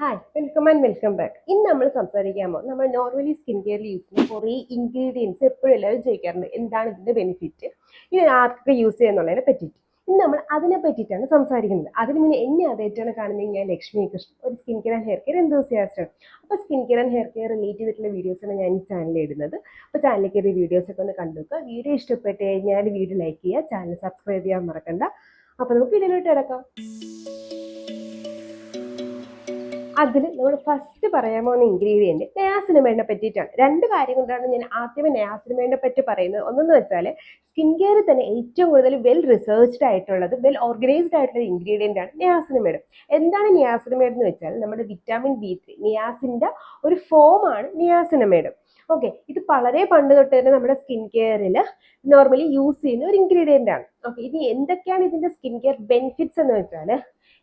Hi welcome and welcome back. ഇന്ന് നമ്മൾ സംസാരിക്കാമോ നമ്മൾ നോർമലി സ്കിൻ കെയറിൽ യൂസ് ചെയ്യുന്ന കുറേ ഇൻഗ്രീഡിയൻസ് എപ്പോഴും എല്ലാവരും ചോദിക്കാറുണ്ട്, എന്താണ് ഇതിന്റെ ബെനിഫിറ്റ്, ഇത് ആർക്കൊക്കെ യൂസ് ചെയ്യുന്നുള്ളതിനെ പറ്റിയിട്ട്. ഇന്ന് നമ്മൾ അതിനെ പറ്റിയിട്ടാണ് സംസാരിക്കുന്നത്. അതിന് മുന്നേ എന്നെ ആദ്യമായിട്ടാണ് കാണുന്നത്, ഞാൻ ലക്ഷ്മി കൃഷ്ണൻ, ഒരു skin care and hair care എന്തോസിയാസ്റ്റാണ്. അപ്പോൾ skin care and hair care relate ചെയ്തിട്ടുള്ള വീഡിയോസാണ് ഞാൻ ഈ ചാനലിൽ ഇടുന്നത്. അപ്പോൾ ചാനലിൽ കയറി വീഡിയോസൊക്കെ ഒന്ന് കണ്ടുവെക്കുക. വീഡിയോ ഇഷ്ടപ്പെട്ട് കഴിഞ്ഞാൽ വീഡിയോ ലൈക്ക് ചെയ്യുക, ചാനൽ സബ്സ്ക്രൈബ് ചെയ്യാൻ മറക്കണ്ട. അപ്പോൾ നമുക്ക് ഇതിലോട്ട് കിടക്കാം. അതിൽ നമ്മൾ ഫസ്റ്റ് പറയാൻ പോകുന്ന ഇൻഗ്രീഡിയൻറ്റ് നയാസിനമൈഡിനെ പറ്റിയിട്ടാണ്. രണ്ട് കാര്യം കൊണ്ടാണ് ഞാൻ ആദ്യമേ നയാസിനമൈഡിനെ പറ്റി പറയുന്നത്. ഒന്നെന്ന് വെച്ചാൽ സ്കിൻ കെയർ തന്നെ ഏറ്റവും കൂടുതൽ വെൽ റിസർച്ച്ഡ് ആയിട്ടുള്ളത്, വെൽ ഓർഗനൈസ്ഡ് ആയിട്ടുള്ള ഇൻഗ്രീഡിയൻ്റ് ആണ് നിയാസിനമൈഡ്. എന്താണ് നിയാസിനമൈഡ് എന്ന് വെച്ചാൽ നമ്മുടെ വിറ്റാമിൻ B3 നിയാസിൻ്റെ ഒരു ഫോമാണ് നിയാസിനമൈഡ്. ഓക്കെ, ഇത് വളരെ പണ്ട് തൊട്ട് തന്നെ നമ്മുടെ സ്കിൻ കെയറിൽ നോർമലി യൂസ് ചെയ്യുന്ന ഒരു ഇൻഗ്രീഡിയൻ്റ് ആണ്. ഓക്കെ, ഇനി എന്തൊക്കെയാണ് ഇതിൻ്റെ സ്കിൻ കെയർ ബെനിഫിറ്റ്സ് എന്ന് വെച്ചാൽ,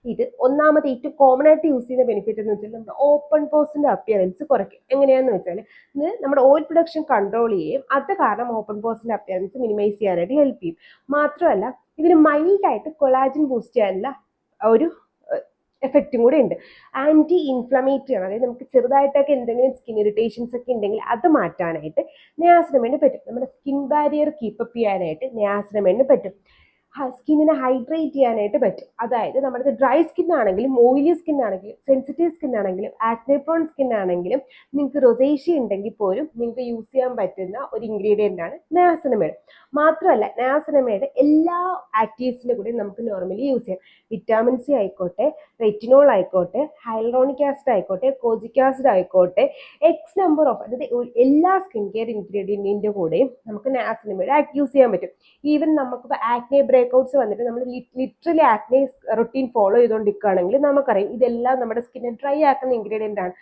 ഇത് ഒന്നാമത് ഏറ്റവും കോമൺ ആയിട്ട് യൂസ് ചെയ്യുന്ന ബെനിഫിറ്റ് എന്ന് വെച്ചാൽ നമ്മുടെ ഓപ്പൺ പോസിന്റെ അപ്പിയറൻസ് കുറയ്ക്കും. എങ്ങനെയാന്ന് വെച്ചാൽ ഇത് നമ്മുടെ ഓയിൽ പ്രൊഡക്ഷൻ കൺട്രോൾ ചെയ്യും. അത് കാരണം ഓപ്പൺ പോസിന്റെ അപ്പിയറൻസ് മിനിമൈസ് ചെയ്യാനായിട്ട് ഹെൽപ്പ് ചെയ്യും. മാത്രമല്ല ഇതിന് മൈൽഡായിട്ട് കൊളാജൻ ബൂസ്റ്റ് ചെയ്യാനുള്ള ഒരു എഫക്റ്റും കൂടെ ഉണ്ട്. ആൻറ്റി ഇൻഫ്ലമേറ്ററി ആണ്. അതായത് നമുക്ക് ചെറുതായിട്ടൊക്കെ എന്തെങ്കിലും സ്കിൻ ഇറിറ്റേഷൻസ് ഒക്കെ ഉണ്ടെങ്കിൽ അത് മാറ്റാനായിട്ട് നയാസിനമൈഡിന് പറ്റും. നമ്മുടെ സ്കിൻ ബാരിയർ കീപ്പപ്പ് ചെയ്യാനായിട്ട് നയാസിനമൈഡിന് പറ്റും. സ്കിന്നിനെ ഹൈഡ്രേറ്റ് ചെയ്യാനായിട്ട് പറ്റും. അതായത് നമ്മുടെ ഡ്രൈ സ്കിൻ ആണെങ്കിലും ഓയിലി സ്കിൻ ആണെങ്കിലും സെൻസിറ്റീവ് സ്കിൻ ആണെങ്കിലും ആക്നെ പ്രോൺ സ്കിൻ ആണെങ്കിലും നിങ്ങൾക്ക് റൊസേഷ്യ ഉണ്ടെങ്കിൽ പോലും നിങ്ങൾക്ക് യൂസ് ചെയ്യാൻ പറ്റുന്ന ഒരു ഇൻഗ്രീഡിയൻ്റ് ആണ് നയാസിനമൈഡ്. മാത്രമല്ല നയാസിനമൈഡ് എല്ലാ ആക്റ്റീവ്സിൻ്റെ കൂടെ നമുക്ക് നോർമലി യൂസ് ചെയ്യാം. വിറ്റാമിൻ സി ആയിക്കോട്ടെ, റെറ്റിനോൾ ആയിക്കോട്ടെ, ഹൈലറോണിക് ആസിഡ് ആയിക്കോട്ടെ, കോജിക് ആസിഡ് ആയിക്കോട്ടെ, എക്സ് നമ്പർ ഓഫ്, അതായത് എല്ലാ സ്കിൻ കെയർ ഇൻഗ്രീഡിയൻറ്റിൻ്റെ കൂടെയും നമുക്ക് നയാസിനമൈഡ് യൂസ് ചെയ്യാൻ പറ്റും. ഈവൻ നമുക്കിപ്പോൾ ആക്നെ ബ്രേക്ക്ഔട്ട്സ് വന്നിട്ട് നമ്മൾ ലിറ്ററലി ആക്നെ റൊട്ടീൻ ഫോളോ ചെയ്തുകൊണ്ടിരിക്കുകയാണെങ്കിൽ നമുക്കറിയാം ഇതെല്ലാം നമ്മുടെ സ്കിന്നെ ഡ്രൈ ആക്കുന്ന ഇൻഗ്രീഡിയൻ്റ് ആണ്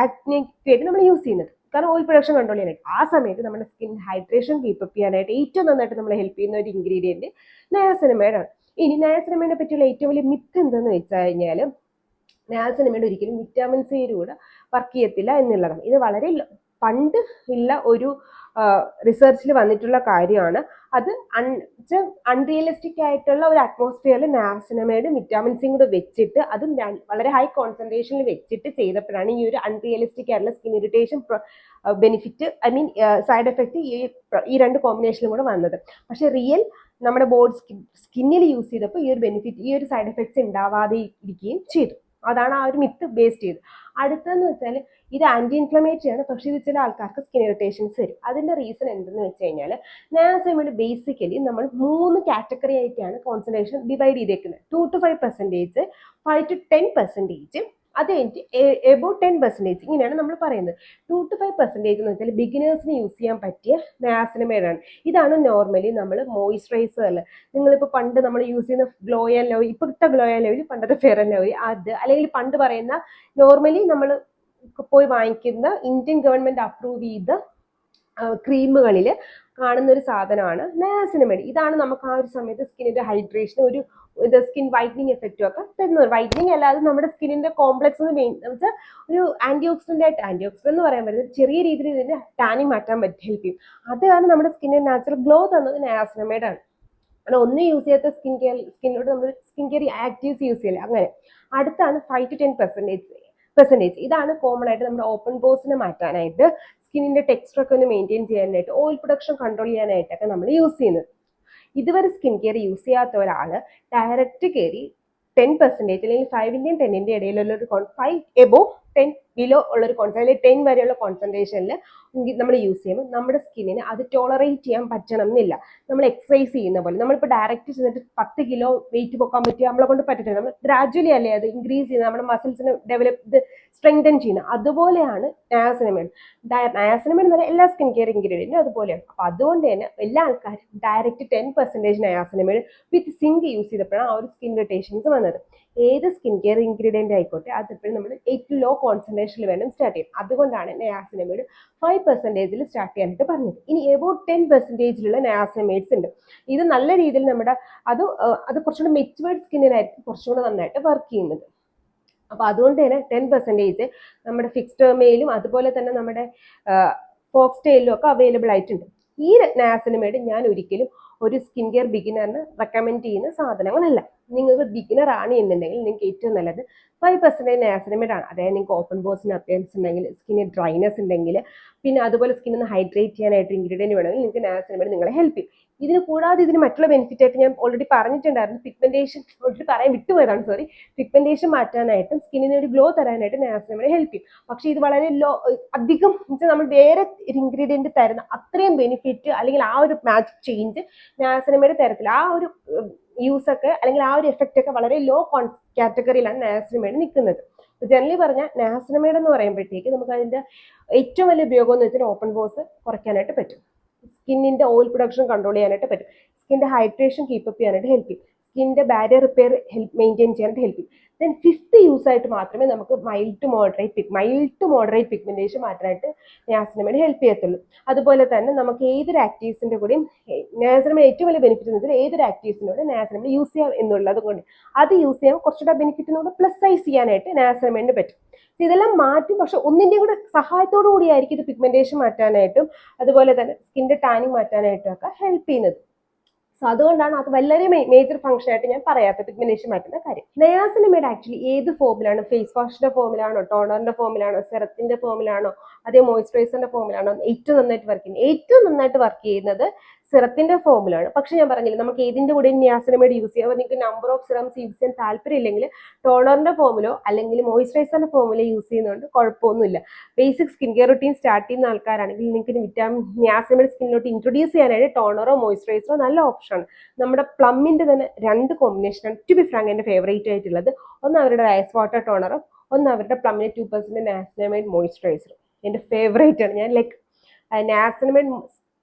ആക്നെക്ക് വേണ്ടി നമ്മൾ യൂസ് ചെയ്യുന്നത്. കാരണം ഓയിൽ പ്രൊഡക്ഷൻ കൺട്രോൾ ചെയ്യാനായിട്ട്. ആ സമയത്ത് നമ്മുടെ സ്കിൻ ഹൈഡ്രേഷൻ കീപ്പപ്പ് ചെയ്യാനായിട്ട് ഏറ്റവും നന്നായിട്ട് നമ്മളെ ഹെൽപ്പ് ചെയ്യുന്ന ഒരു ഇൻഗ്രീഡിയൻറ്റ് നയാസിനമൈഡ് ആണ്. ഇനി നയാസിനമൈഡിനെ പറ്റിയുള്ള ഏറ്റവും വലിയ മിത്ത് എന്തെന്ന് വെച്ച് കഴിഞ്ഞാൽ നയാസിനമൈഡ് ഒരിക്കലും വിറ്റാമിൻ സിയുടെ കൂടെ വർക്ക് ചെയ്യത്തില്ല എന്നുള്ളതാണ്. ഇത് വളരെ പണ്ട് ഉള്ള ഒരു റിസർച്ചിൽ വന്നിട്ടുള്ള കാര്യമാണ്. അത് അൺറിയലിസ്റ്റിക് ആയിട്ടുള്ള ഒരു അറ്റ്മോസ്ഫിയറിൽ നയാസിനമൈഡ് വിറ്റാമിൻ സിയും കൂടെ വെച്ചിട്ട് അതും വളരെ ഹൈ കോൺസെൻട്രേഷനിൽ വെച്ചിട്ട് ചെയ്തപ്പോഴാണ് ഈ ഒരു അൺറിയലിസ്റ്റിക് ആയിട്ടുള്ള skin irritation benefit, I mean side effect ഈ രണ്ട് കോമ്പിനേഷനും കൂടെ വന്നത്. പക്ഷെ റിയൽ നമ്മുടെ ബോഡി സ്കിന്നിൽ യൂസ് ചെയ്തപ്പോൾ ഈ ഒരു ബെനിഫിറ്റ്, ഈ ഒരു സൈഡ് എഫക്ട്സ് ഉണ്ടാവാതെ ഇരിക്കുകയും ചെയ്തു. അതാണ് ആ ഒരു മിത്ത് ബേസ്ഡ് ചെയ്ത്. അടുത്തെന്ന് വെച്ചാൽ ഇത് ആൻറ്റി ഇൻഫ്ലമേറ്ററി ആണ്, പക്ഷേ ഇത് ചില ആൾക്കാർക്ക് സ്കിൻ ഇറിറ്റേഷൻസ് വരും. അതിൻ്റെ റീസൺ എന്തെന്ന് വെച്ച് കഴിഞ്ഞാൽ നയാസിനമൈഡ് ബേസിക്കലി നമ്മൾ 3 കാറ്റഗറി ആയിട്ടാണ് കോൺസെൻട്രേഷൻ ഡിവൈഡ് ചെയ്തേക്കുന്നത്. 2 to 5%, 5 to 10%, അത് കഴിഞ്ഞിട്ട് എബോവ് 10%, ഇങ്ങനെയാണ് നമ്മൾ പറയുന്നത്. 2 to 5% എന്ന് വെച്ചാൽ ബിഗിനേഴ്സിന് യൂസ് ചെയ്യാൻ പറ്റിയ നയാസിനമൈഡ് ആണ്. ഇതാണ് നോർമലി നമ്മൾ മോയിസ്ചറൈസറിൽ, നിങ്ങളിപ്പോൾ പണ്ട് നമ്മൾ യൂസ് ചെയ്യുന്ന ഗ്ലോ ആൻഡ് ലവ്ലി, ഇപ്പോഴത്തെ ഗ്ലോ ആൻഡ് ലവ്ലി, പണ്ടത്തെ ഫെയർ ആൻഡ് ലവ്ലി, അത് അല്ലെങ്കിൽ പണ്ട് പറയുന്ന നോർമലി നമ്മൾ പോയി വാങ്ങിക്കുന്ന ഇന്ത്യൻ ഗവൺമെൻറ് അപ്രൂവ് ചെയ്ത ക്രീമുകളിൽ കാണുന്ന ഒരു സാധനമാണ് നയാസിനമൈഡ്. ഇതാണ് നമുക്ക് ആ ഒരു സമയത്ത് സ്കിന്നിൻ്റെ ഹൈഡ്രേഷൻ, ഒരു സ്കിൻ വൈറ്റനിങ് എഫക്റ്റും ഒക്കെ തരുന്നത്. വൈറ്റനിങ് അല്ലാതെ നമ്മുടെ സ്കിന്നിൻ്റെ കോംപ്ലക്സ് വെച്ചാൽ ഒരു ആൻറ്റി ഓക്സിഡൻ്റ് എന്ന് പറയാൻ പറ്റുന്നത് ചെറിയ രീതിയിൽ ഇതിൻ്റെ ടാനിങ് മാറ്റാൻ പറ്റും, ഹെൽപ്പ് ചെയ്യും. അതാണ് നമ്മുടെ സ്കിന്നിന് നാച്ചുറൽ ഗ്ലോ തന്നത് നയാസിനമൈഡ് ആണ്. അങ്ങനെ ഒന്നും യൂസ് ചെയ്യാത്ത സ്കിന്നോട് നമ്മൾ സ്കിൻ കെയർ ആക്റ്റീവ്സ് യൂസ് ചെയ്യില്ല. അങ്ങനെ അടുത്താണ് 5 to 10%. ഇതാണ് കോമൺ ആയിട്ട് നമ്മുടെ ഓപ്പൺ പോസിനെ മാറ്റാനായിട്ട്, സ്കിന്നിന്റെ ടെക്സ്ചർ ഒക്കെ ഒന്ന് മെയിൻറ്റെയിൻ ചെയ്യാനായിട്ട്, ഓയിൽ പ്രൊഡക്ഷൻ കൺട്രോൾ ചെയ്യാനായിട്ടൊക്കെ നമ്മൾ യൂസ് ചെയ്യുന്നത്. ഇതുവരെ സ്കിൻ കെയർ യൂസ് ചെയ്യാത്ത ഒരാൾ ഡയറക്റ്റ് കയറി 10% അല്ലെങ്കിൽ 5ൻ്റെയും 10ൻ്റെയും ഇടയിലുള്ള ഒരു 5 എബോവ് 10 ബിലോ ഉള്ളൊരു അല്ലെങ്കിൽ 10 വരെയുള്ള കോൺസെൻട്രേഷനിൽ നമ്മൾ യൂസ് ചെയ്യുമ്പോൾ നമ്മുടെ സ്കിന്നിന് അത് ടോളറേറ്റ് ചെയ്യാൻ പറ്റണം എന്നില്ല. നമ്മൾ എക്സസൈസ് ചെയ്യുന്ന പോലെ നമ്മളിപ്പോൾ ഡയറക്റ്റ് ചെന്നിട്ട് 10 കിലോ വെയിറ്റ് പൊക്കാൻ പറ്റുക നമ്മളെ കൊണ്ട് പറ്റത്തില്ല. നമ്മൾ ഗ്രാജുവലി അല്ലേ അത് ഇൻക്രീസ് ചെയ്യുന്നത്, നമ്മുടെ മസിൽസിനെ ഡെവലപ്പ് സ്ട്രെങ്തൻ ചെയ്യുന്നത്. അതുപോലെയാണ് നയാസിനമൈഡ്. നയാസിനമൈഡ് എന്ന് പറഞ്ഞാൽ എല്ലാ സ്കിൻ കെയർ ഇൻഗ്രീഡിയൻറ്റും അതുപോലെയാണ്. അപ്പോൾ അതുകൊണ്ട് തന്നെ എല്ലാ ആൾക്കാരും ഡയറക്റ്റ് 10% നയാസിനമൈഡ് വിത്ത് സിങ്ക് യൂസ് ചെയ്തപ്പോഴാണ് ആ ഒരു സ്കിൻ ഇറിറ്റേഷൻസ് വന്നത്. ഏത് സ്കിൻ കെയർ ഇൻഗ്രീഡിയൻ്റ് ആയിക്കോട്ടെ അതെപ്പോഴും നമ്മൾ ഏറ്റവും ലോ കോൺസെൻട്രേഷനിൽ വേണം സ്റ്റാർട്ട് ചെയ്യാം. അതുകൊണ്ടാണ് നയാസിനമൈഡ് 5%-ൽ സ്റ്റാർട്ട് ചെയ്യാനായിട്ട് പറഞ്ഞത്. ഇനി എബോവ് 10%-ലുള്ള നയാസിനമൈഡ്സ് ഉണ്ട്. ഇത് നല്ല രീതിയിൽ നമ്മുടെ അത് കുറച്ചുകൂടി മെച്ചുവേർഡ് സ്കിന്നിനായിരിക്കും കുറച്ചുകൂടി നന്നായിട്ട് വർക്ക് ചെയ്യുന്നത്. അപ്പോൾ അതുകൊണ്ട് തന്നെ 10% നമ്മുടെ ഫിക്സ്ഡെർമയിലും അതുപോലെ തന്നെ നമ്മുടെ ഫോക്സ്ടെയിലും ഒക്കെ അവൈലബിൾ ആയിട്ടുണ്ട്. ഈ നയാസിനമൈഡ് ഞാൻ ഒരിക്കലും ഒരു സ്കിൻ കെയർ ബിഗിനറിന് റെക്കമെൻഡ് ചെയ്യുന്ന സാധനങ്ങളല്ല. നിങ്ങൾക്ക് ബിഗിനർ ആണ് എന്നുണ്ടെങ്കിൽ നിങ്ങൾക്ക് ഏറ്റവും നല്ലത് 5% നയാസിനമൈഡ് ആണ്. അതായത് നിങ്ങൾക്ക് ഓപ്പൺ പോസിന് അപ്പിയറൻസ് ഉണ്ടെങ്കിൽ, സ്കിന്നിന് ഡ്രൈനെസ് ഉണ്ടെങ്കിൽ, പിന്നെ അതുപോലെ സ്കിന്നൊന്ന് ഹൈഡ്രേറ്റ് ചെയ്യാനായിട്ട് ഇൻഗ്രീഡിയൻറ്റ് വേണമെങ്കിൽ നിങ്ങൾക്ക് നയാസിനമൈഡ് നിങ്ങളെ ഹെൽപ്പ് ചെയ്യും. ഇതിന് കൂടാതെ ഇതിന് മറ്റുള്ള ബെനിഫിറ്റ് ആയിട്ട് ഞാൻ ഓൾറെഡി പറഞ്ഞിട്ടുണ്ടായിരുന്നു, പിഗ്മെന്റേഷൻ ഓൾറെഡി പറയാൻ വിട്ടുപോയതാണ്, സോറി. പിഗ്മെന്റേഷൻ മാറ്റാനായിട്ടും സ്കിന്നിന് ഒരു ഗ്ലോ തരാനായിട്ട് നയാസിനമൈഡ് ഹെൽപ്പ് ചെയ്യും. പക്ഷേ ഇത് വളരെ അധികം നമ്മൾ വേറെ ഒരു ഇൻഗ്രീഡിയൻറ്റ് തരുന്ന അത്രയും ബെനിഫിറ്റ് അല്ലെങ്കിൽ ആ ഒരു മാജിക് ചേഞ്ച് നയാസിനമൈഡ് തരത്തില്ല. ആ ഒരു യൂസ് ഒക്കെ അല്ലെങ്കിൽ ആ ഒരു എഫക്റ്റ് ഒക്കെ വളരെ ലോ കാറ്റഗറിയിലാണ് നയാസിനമൈഡ് നിൽക്കുന്നത്. ജനറലി പറഞ്ഞാൽ നയാസിനമൈഡ് എന്ന് പറയുമ്പോഴത്തേക്ക് നമുക്ക് അതിന്റെ ഏറ്റവും വലിയ ഉപയോഗം എന്ന് വെച്ചാൽ ഓപ്പൺ പോസ് കുറയ്ക്കാനായിട്ട് പറ്റും, സ്കിന്നിന്റെ ഓയിൽ പ്രൊഡക്ഷൻ കൺട്രോൾ ചെയ്യാനായിട്ട് പറ്റും, സ്കിന്റെ ഹൈഡ്രേഷൻ കീപ്പപ്പ് ചെയ്യാനായിട്ട് ഹെൽപ്പ് ചെയ്യും, സ്കിന്റെ ബാരിയർ റിപ്പയർ മെയിൻറ്റെയിൻ ചെയ്യാനായിട്ട് ഹെൽപ്പ് ചെയ്യും. ദെൻ ഫിഫ്ത്ത് യൂസ് ആയിട്ട് മാത്രമേ നമുക്ക് മൈൽഡ് ടു മോഡറേറ്റ് പിഗ്മെന്റേഷൻ മാറ്റാനായിട്ട് നയാസിനമൈഡ് ഹെൽപ്പ് ചെയ്യത്തുള്ളൂ. അതുപോലെ തന്നെ നമുക്ക് ഏതൊരു ആക്റ്റീവ്സിന്റെ കൂടെയും നയാസിനമൈഡ് ഏറ്റവും വലിയ ബെനിഫിറ്റ് എന്ന് വെച്ചാൽ ഏതൊരു ആക്റ്റീവ്സിനോട് നയാസിനമൈഡ് യൂസ് ചെയ്യാം എന്നുള്ളത് കൊണ്ട് അത് യൂസ് ചെയ്യാൻ കുറച്ചുകൂടെ ബെനിഫിറ്റിനോട് പ്ലസ് സൈസ് ചെയ്യാനായിട്ട് നയാസിനമൈഡിന് പറ്റും. ഇതെല്ലാം മാറ്റി പക്ഷെ ഒന്നിൻ്റെയും കൂടെ സഹായത്തോടു കൂടിയായിരിക്കും ഇത് പിഗ്മെന്റേഷൻ മാറ്റാനായിട്ടും അതുപോലെ തന്നെ സ്കിന്റെ ടാനിങ് മാറ്റാനായിട്ടും ഒക്കെ ഹെൽപ്പ് ചെയ്യുന്നത്. സോ അതുകൊണ്ടാണ് അത് വളരെ മേജർ ഫംഗ്ഷൻ ആയിട്ട് ഞാൻ പറയാത്ത പിഗ്മെന്റേഷൻ മാറ്റുന്ന കാര്യം. നയാസിനമൈഡ് ആക്ച്വലി ഏത് ഫോമിലാണ്, ഫേസ് വാഷിന്റെ ഫോമിലാണോ, ടോണറിന്റെ ഫോമിലാണോ, സെറത്തിന്റെ ഫോമിലാണോ, അതേ മോയ്സ്ചറൈസറിന്റെ ഫോമിലാണോ ഏറ്റവും നന്നായിട്ട് വർക്ക് ചെയ്യുന്നത് സിറത്തിന്റെ ഫോമിലാണ്. പക്ഷെ ഞാൻ പറഞ്ഞില്ല നമുക്ക് ഏതിന്റെ കൂടെ നയാസിനമൈഡ് യൂസ് ചെയ്യാം. നിങ്ങൾക്ക് നമ്പർ ഓഫ് സിറംസ് യൂസ് ചെയ്യാൻ താല്പര്യമില്ലെങ്കിൽ ടോണറിന്റെ ഫോമിലോ അല്ലെങ്കിൽ മോയ്സ്ചറൈസറിന്റെ ഫോമിലോ യൂസ് ചെയ്യുന്നതുകൊണ്ട് കുഴപ്പമൊന്നുമില്ല. Basic skin care routine start ചെയ്യുന്ന ആൾക്കാരാണെങ്കിൽ നിങ്ങൾക്ക് നയാസിനമൈഡ് സ്കിന്നിലോട്ട് ഇൻട്രൊഡ്യൂസ് ചെയ്യാനായിട്ട് ടോണറോ മോയ്സ്ചറൈസറോ നല്ല ഓപ്ഷനാണ്. നമ്മുടെ പ്ലമ്മിന്റെ തന്നെ 2 കോമ്പിനേഷനാണ് ടു ബി ഫ്രാങ്ക് എൻ്റെ ഫേവറേറ്റ് ആയിട്ടുള്ളത്. ഒന്ന് അവരുടെ ഐസ് വാട്ടർ ടോണറും ഒന്ന് അവരുടെ പ്ലമ്മിന്റെ 2% നയാസിനമൈഡ് മോയ്സ്ചറൈസറും എൻ്റെ ഫേവറേറ്റ് ആണ്. ഞാൻ ലൈക്ക് നയാസിനമൈഡ്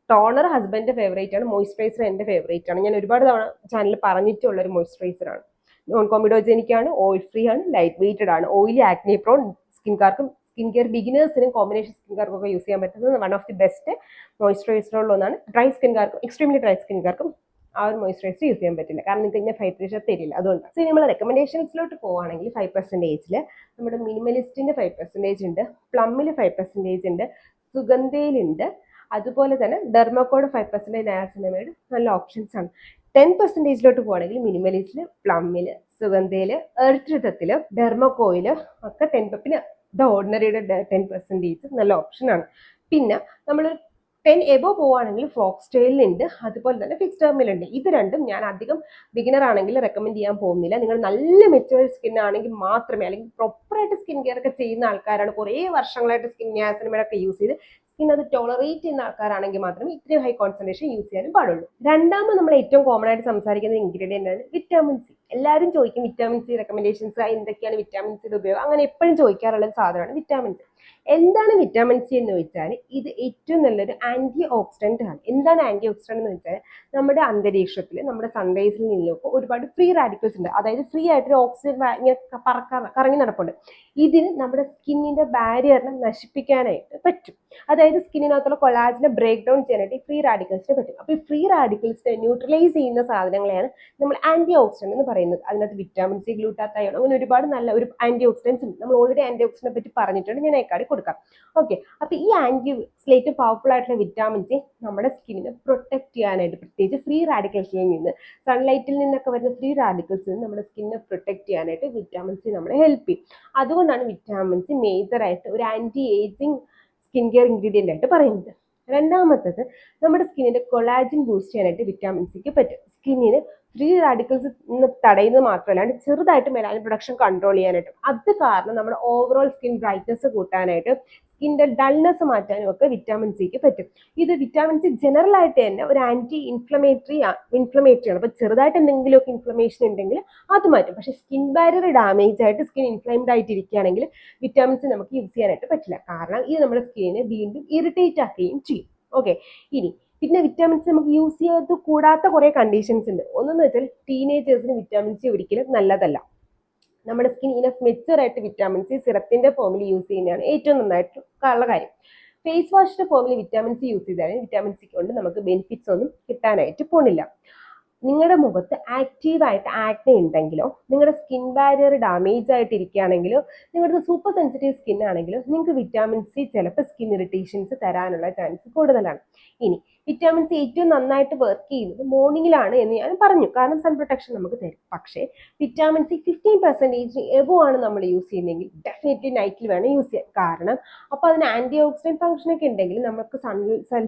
ടോണർ ഹസ്ബൻഡിന്റെ ഫേവറേറ്റ് ആണ്, മോയ്സ്ചറൈസർ എൻ്റെ ഫേവറേറ്റ് ആണ്. ഞാൻ ഒരുപാട് തവണ ചാനലിൽ പറഞ്ഞിട്ടുള്ള ഒരു മോയ്സ്ചറൈസർ ആണ്. നോൺ കോമിഡോജനിക് ആണ്, ഓയിൽ ഫ്രീ ആണ്, ലൈറ്റ് വെയ്റ്റഡ് ആണ്. ഓയിലി ആക്നെ പ്രോൺ സ്കിൻകാർക്കും സ്കിൻ കെയർ ബിഗിനേഴ്സിനും കോമ്പിനേഷൻ സ്കിൻകാർക്കും ഒക്കെ യൂസ് ചെയ്യാൻ പറ്റുന്നത് വൺ ഓഫ് ദി ബെസ്റ്റ് മോയ്സ്ചറൈസറുകളിലൊന്നാണ്. ഡ്രൈ സ്കിൻകാർക്കും എക്സ്ട്രീംലി ഡ്രൈ സ്കിൻകാർക്കും ആ ഒരു മോയ്സ്ചറൈസർ യൂസ് ചെയ്യാൻ പറ്റില്ല, കാരണം നിങ്ങൾക്ക് കഴിഞ്ഞാൽ ഹൈഡ്രേഷൻ തരില്ല. അതുകൊണ്ട് സോ നമ്മൾ റെക്കമെൻഡേഷൻസിലോട്ട് പോവുകയാണെങ്കിൽ 5%, നമ്മുടെ മിനിമലിസ്റ്റിന്റെ 5% ഉണ്ട്, പ്ലമ്മിൽ 5% ഉണ്ട്, സുഗന്ധയിലുണ്ട്, അതുപോലെ തന്നെ ഡെർമക്കോഡ് 5% നയാസിനമൈഡ് നല്ല ഓപ്ഷൻസ് ആണ്. 10%ലോട്ട് പോവുകയാണെങ്കിൽ മിനിമലിസ്റ്റില്, പ്ലമ്മില്, സുഗന്ധയില്, എർത്ത് ഋതത്തില്, ഡെർമക്കോയില് ഒക്കെ 10, പിന്നെ ദ ഓർഡിനറിയുടെ 10% നല്ല ഓപ്ഷനാണ്. പിന്നെ നമ്മൾ 10 എബോ പോവുകയാണെങ്കിൽ ഫോക്സ്റ്റൈലിലുണ്ട്, അതുപോലെ തന്നെ ഫിക്സ്ഡെർമിലുണ്ട്. ഇത് രണ്ടും ഞാൻ അധികം ബിഗിനർ ആണെങ്കിൽ റെക്കമെൻഡ് ചെയ്യാൻ പോകുന്നില്ല. നിങ്ങൾ നല്ല മെച്ചുവേർഡ് സ്കിൻ ആണെങ്കിൽ മാത്രമേ, അല്ലെങ്കിൽ പ്രോപ്പറായിട്ട് സ്കിൻ കെയർ ഒക്കെ ചെയ്യുന്ന ആൾക്കാരാണ്, കുറേ വർഷങ്ങളായിട്ട് സ്കിൻ നയാസിനമൈഡ് ഒക്കെ യൂസ് ചെയ്ത് സ്കിൻ അത് ടോളറേറ്റ് ചെയ്യുന്ന ആൾക്കാരാണെങ്കിൽ മാത്രമേ ഇത്രയും ഹൈ കോൺസെൻട്രേഷൻ യൂസ് ചെയ്യാനും പാടുള്ളൂ. രണ്ടാമത് നമ്മൾ ഏറ്റവും കോമൺ ആയിട്ട് സംസാരിക്കുന്ന ഇൻഗ്രീഡിയൻ്റ് ആണ് വിറ്റാമിൻ സി. എല്ലാവരും ചോദിക്കും വിറ്റാമിൻ സി റെക്കമെൻഡേഷൻസ്, എന്തൊക്കെയാണ് വിറ്റാമിൻ സിയുടെ ഉപയോഗം, അങ്ങനെ എപ്പോഴും ചോദിക്കാറുള്ള സാധനമാണ് വിറ്റാമിൻ സി. എന്താണ് വിറ്റാമിൻ സി എന്ന് വെച്ചാൽ ഇത് ഏറ്റവും നല്ലൊരു ആന്റി ഓക്സിഡന്റ് ആണ്. എന്താണ് ആന്റി ഓക്സിഡന്റ് എന്ന് വെച്ചാൽ നമ്മുടെ അന്തരീക്ഷത്തിൽ, നമ്മുടെ സൺറൈസിൽ നിന്നൊക്കെ ഒരുപാട് ഫ്രീ റാഡിക്കൽസ് ഉണ്ട്, അതായത് ഫ്രീ ആയിട്ട് ഓക്സിജൻ കറങ്ങി നടപ്പുണ്ട്. ഇതിന് നമ്മുടെ സ്കിന്നിന്റെ ബാരിയറിനെ നശിപ്പിക്കാനായിട്ട് പറ്റും. അതായത് സ്കിന്നിനകത്തുള്ള കൊളാജിനെ ബ്രേക്ക് ഡൗൺ ചെയ്യാനായിട്ട് ഈ ഫ്രീ റാഡിക്കൽസിന് പറ്റും. അപ്പോൾ ഈ ഫ്രീ റാഡിക്കൽസിനെ ന്യൂട്രലൈസ് ചെയ്യുന്ന സാധനങ്ങളെയാണ് നമ്മൾ ആന്റി ഓക്സിഡന്റ് എന്ന് പറയുന്നത്. അതിനകത്ത് വിറ്റാമിൻ സി, ഗ്ലൂട്ടാത്തയോൺ, അങ്ങനെ ഒരുപാട് നല്ല ഒരു ആന്റി ഓക്സിഡൻസ് ഉണ്ട്. നമ്മൾ ഓൾറെഡി ആന്റി ഓക്സിഡന്റിനെ പറ്റി പറഞ്ഞിട്ടുണ്ട്, ഞാൻ ഐക്കാർഡിൽ കൊടുക്കാം. ഓക്കെ, അപ്പോൾ ഈ ആന്റി ഏറ്റവും പവർഫുൾ ആയിട്ടുള്ള വിറ്റാമിൻ സി നമ്മുടെ സ്കിന്നിനെ പ്രൊട്ടക്ട് ചെയ്യാനായിട്ട്, പ്രത്യേകിച്ച് ഫ്രീ റാഡിക്കൽസിൽ നിന്ന്, സൺലൈറ്റിൽ നിന്നൊക്കെ വരുന്ന ഫ്രീ റാഡിക്കൽസിൽ നിന്ന് നമ്മുടെ സ്കിന്നിനെ പ്രൊട്ടക്ട് ചെയ്യാനായിട്ട് വിറ്റാമിൻ സി നമ്മളെ ഹെൽപ്പ് ചെയ്യും. അതുകൊണ്ടാണ് വിറ്റാമിൻ സി മേജറായിട്ട് ഒരു anti ageing skin care ingredient ആയിട്ട് പറയുന്നത്. രണ്ടാമത്തത്, നമ്മുടെ സ്കിന്നിന്റെ കൊളാജിൻ ബൂസ്റ്റ് ചെയ്യാനായിട്ട് വിറ്റാമിൻ സിക്ക് പറ്റും. സ്കിന്നിന് ഫ്രീ റാഡിക്കൽസ് തടയുന്നത് മാത്രമല്ലാണ്ട് ചെറുതായിട്ട് മെലാനിൻ പ്രൊഡക്ഷൻ കൺട്രോൾ ചെയ്യാനായിട്ടും, അത് കാരണം നമ്മുടെ ഓവറോൾ സ്കിൻ ബ്രൈറ്റ്നസ് കൂട്ടാനായിട്ട്, സ്കിൻ്റെ ഡൾനെസ് മാറ്റാനും ഒക്കെ വിറ്റാമിൻ സിക്ക് പറ്റും. ഇത് വിറ്റാമിൻ സി ജനറൽ ആയിട്ട് തന്നെ ഒരു ആന്റി ഇൻഫ്ലമേറ്ററി ആണ്. അപ്പോൾ ചെറുതായിട്ട് എന്തെങ്കിലുമൊക്കെ ഇൻഫ്ലമേഷൻ ഉണ്ടെങ്കിൽ അത് മാറ്റും. പക്ഷേ സ്കിൻ ബാരിയർ ഡാമേജ് ആയിട്ട് സ്കിൻ ഇൻഫ്ലൈംഡ് ആയിട്ട് ഇരിക്കുകയാണെങ്കിൽ വിറ്റാമിൻ സി നമുക്ക് യൂസ് ചെയ്യാനായിട്ട് പറ്റില്ല, കാരണം ഇത് നമ്മുടെ സ്കിന്നിനെ വീണ്ടും ഇറിറ്റേറ്റ് ആക്കുകയും ചെയ്യും. ഓക്കെ, ഇനി പിന്നെ വിറ്റാമിൻ സി നമുക്ക് യൂസ് ചെയ്യാത്ത കൂടാത്ത കുറേ കണ്ടീഷൻസ് ഉണ്ട്. ഒന്നെന്ന് വെച്ചാൽ ടീനേജേഴ്സിന് വിറ്റാമിൻ സി ഒരിക്കലും നല്ലതല്ല. നമ്മുടെ സ്കിൻ ഇനഫ് മെച്ചുവർ ആയിട്ട് വിറ്റാമിൻ സി സിറത്തിന്റെ ഫോമിൽ യൂസ് ചെയ്യുന്നതാണ് ഏറ്റവും നന്നായിട്ടുള്ള കാര്യം. ഫേസ് വാഷിന്റെ ഫോമിൽ വിറ്റാമിൻ സി യൂസ് ചെയ്താൽ വിറ്റാമിൻ സി കൊണ്ട് നമുക്ക് ബെനിഫിറ്റ്സ് ഒന്നും കിട്ടാനായിട്ട് പോണില്ല. നിങ്ങളുടെ മുഖത്ത് ആക്റ്റീവായിട്ട് ആക്നെ ഉണ്ടെങ്കിലോ, നിങ്ങളുടെ സ്കിൻ ബാരിയർ ഡാമേജ് ആയിട്ട് ഇരിക്കുകയാണെങ്കിലോ, നിങ്ങളുടെ സൂപ്പർ സെൻസിറ്റീവ് സ്കിൻ ആണെങ്കിലോ നിങ്ങൾക്ക് വിറ്റാമിൻ സി ചിലപ്പോൾ സ്കിൻ ഇറിറ്റേഷൻസ് തരാനുള്ള ചാൻസ് കൂടുതലാണ്. ഇനി വിറ്റാമിൻ സി ഏറ്റവും നന്നായിട്ട് വർക്ക് ചെയ്യുന്നത് മോർണിംഗിലാണ് എന്ന് ഞാൻ പറഞ്ഞു, കാരണം സൺ പ്രൊട്ടക്ഷൻ നമുക്ക് തരും. പക്ഷേ വിറ്റാമിൻ സി 15% എബോ ആണ് നമ്മൾ യൂസ് ചെയ്യുന്നതെങ്കിൽ ഡെഫിനറ്റ്ലി നൈറ്റിൽ വേണം യൂസ് ചെയ്യാൻ. കാരണം അപ്പോൾ അതിന് ആൻറ്റി ഓക്സിഡൻറ്റ് ഫംഗ്ഷൻ ഒക്കെ ഉണ്ടെങ്കിൽ നമുക്ക്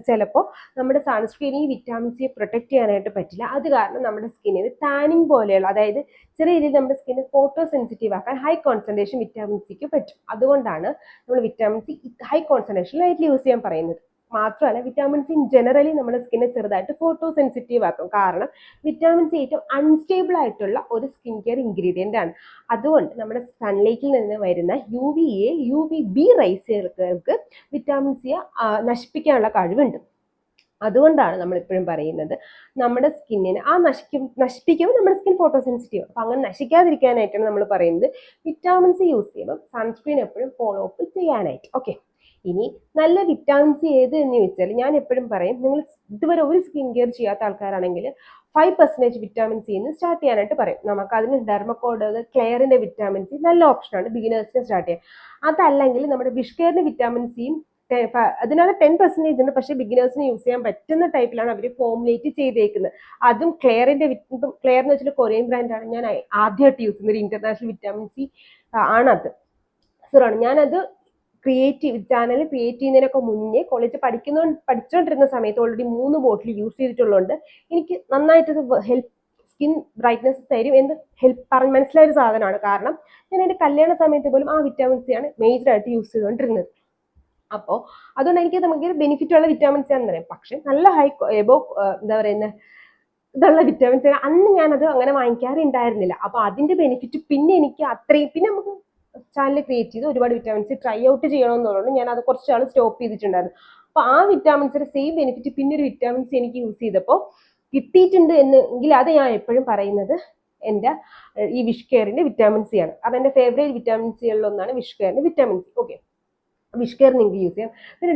ചിലപ്പോൾ നമ്മുടെ സൺസ്ക്രീനിൽ ഈ വിറ്റാമിൻ സിയെ പ്രൊട്ടക്ട് ചെയ്യാനായിട്ട് പറ്റില്ല. അത് കാരണം നമ്മുടെ സ്കിന്നിന് ടാനിങ് പോലെയുള്ള, അതായത് ചെറിയ രീതിയിൽ നമ്മുടെ സ്കിന്ന് ഫോട്ടോ സെൻസിറ്റീവ് ആക്കാൻ ഹൈ കോൺസെൻട്രേഷൻ വിറ്റാമിൻ സിക്ക് പറ്റും. അതുകൊണ്ടാണ് നമ്മൾ വിറ്റാമിൻ സി ഹൈ കോൺസെൻട്രേഷൻ ലൈറ്റിൽ യൂസ് ചെയ്യാൻ പറയുന്നത്. മാത്രമല്ല വിറ്റാമിൻ സി ജനറലി നമ്മുടെ സ്കിന്നെ ചെറുതായിട്ട് ഫോട്ടോ സെൻസിറ്റീവ് ആക്കും. കാരണം വിറ്റാമിൻ സി ഏറ്റവും അൺസ്റ്റേബിൾ ആയിട്ടുള്ള ഒരു സ്കിൻ കെയർ ഇൻഗ്രീഡിയൻ്റ് ആണ്. അതുകൊണ്ട് നമ്മുടെ സൺലൈറ്റിൽ നിന്ന് വരുന്ന UVA UVB റൈസുകൾക്ക് വിറ്റാമിൻ സിയെ നശിപ്പിക്കാനുള്ള കഴിവുണ്ട്. അതുകൊണ്ടാണ് നമ്മൾ എപ്പോഴും പറയുന്നത് നമ്മുടെ സ്കിന്നിന് നശിപ്പിക്കുമ്പോൾ നമ്മുടെ സ്കിൻ ഫോട്ടോ സെൻസിറ്റീവ്. അപ്പം അങ്ങനെ നശിക്കാതിരിക്കാനായിട്ടാണ് നമ്മൾ പറയുന്നത് വിറ്റാമിൻ സി യൂസ് ചെയ്യുമ്പോൾ സൺസ്ക്രീൻ എപ്പോഴും ഫോളോ അപ്പ് ചെയ്യാനായിട്ട്. ഓക്കെ, ഇനി നല്ല വിറ്റാമിൻ സി ഏത് എന്ന് ചോദിച്ചാൽ ഞാൻ എപ്പോഴും പറയും, നിങ്ങൾ ഇതുവരെ ഒരു സ്കിൻ കെയർ ചെയ്യാത്ത ആൾക്കാരാണെങ്കിൽ 5% വിറ്റാമിൻ സി എന്ന് സ്റ്റാർട്ട് ചെയ്യാനായിട്ട് പറയും. നമുക്ക് അതിന് ഡെർമക്കോഡ് ക്ലെയറിൻ്റെ വിറ്റാമിൻ സി നല്ല ഓപ്ഷനാണ് ബിഗിനേഴ്സിന് സ്റ്റാർട്ട് ചെയ്യാൻ. അതല്ലെങ്കിൽ നമ്മുടെ വിഷ്കെയറിൻ്റെ വിറ്റാമിൻ സിയും അതിനകത്ത് 10% ഉണ്ട്, പക്ഷേ ബിഗിനേഴ്സിന് യൂസ് ചെയ്യാൻ പറ്റുന്ന ടൈപ്പിലാണ് അവർ ഫോമുലേറ്റ് ചെയ്തേക്കുന്നത്. അതും ക്ലെയറിൻ്റെ ക്ലെയർ എന്ന് വെച്ചാൽ കൊറിയൻ ബ്രാൻഡാണ്. ഞാൻ ആദ്യമായിട്ട് യൂസ് ചെയ്യുന്ന ഒരു ഇന്റർനാഷണൽ വിറ്റാമിൻ സി ആണത്. സിറാണ്. ഞാനത് ചാനൽ ക്രിയേറ്റ് ചെയ്യുന്നതിനൊക്കെ മുന്നേ കോളേജ് പഠിച്ചുകൊണ്ടിരുന്ന സമയത്ത് ഓൾറെഡി 3 ബോട്ടിൽ യൂസ് ചെയ്തിട്ടുള്ളതുകൊണ്ട് എനിക്ക് നന്നായിട്ടത് സ്കിൻ ബ്രൈറ്റ്നസ് തരും എന്ന് മനസ്സിലായൊരു സാധനമാണ്. കാരണം ഞാൻ എൻ്റെ കല്യാണ സമയത്ത് പോലും ആ വിറ്റാമിൻ സി ആണ് മേജറായിട്ട് യൂസ് ചെയ്തുകൊണ്ടിരുന്നത്. അപ്പോൾ അതുകൊണ്ട് എനിക്ക് നമുക്ക് ബെനിഫിറ്റ് ഉള്ള വിറ്റാമിൻ സി ആണെന്ന് പറയാം. പക്ഷെ നല്ല എന്താ പറയുന്നത് ഇതുള്ള വിറ്റാമിൻ സി അന്ന് ഞാനത് അങ്ങനെ വാങ്ങിക്കാറുണ്ടായിരുന്നില്ല. അപ്പോൾ അതിൻ്റെ ബെനിഫിറ്റ് പിന്നെ എനിക്ക് അത്രയും, പിന്നെ നമുക്ക് ചാനൽ ക്രിയേറ്റ് ചെയ്ത് ഒരുപാട് വിറ്റാമിൻ സി ട്രൈ ഔട്ട് ചെയ്യണമെന്നുള്ളത് ഞാൻ അത് കുറച്ച് നാൾ സ്റ്റോപ്പ് ചെയ്തിട്ടുണ്ടായിരുന്നു. അപ്പോൾ ആ വിറ്റാമിൻസിന്റെ സെയിം ബെനിഫിറ്റ് പിന്നെ ഒരു വിറ്റാമിൻ സി എനിക്ക് യൂസ് ചെയ്തപ്പോൾ കിട്ടിയിട്ടുണ്ട് എങ്കിൽ അത് ഞാൻ എപ്പോഴും പറയുന്നത് എൻ്റെ ഈ വിഷ് കെയറിൻ്റെ വിറ്റാമിൻ സി ആണ്. അതെൻ്റെ ഫേവറേറ്റ് വിറ്റാമിൻ സികളിൽ ഒന്നാണ് വിഷ് കെയറിൻ്റെ vitamin C. Okay, Wish Care നിങ്ങൾക്ക് യൂസ് ചെയ്യാം. പിന്നെ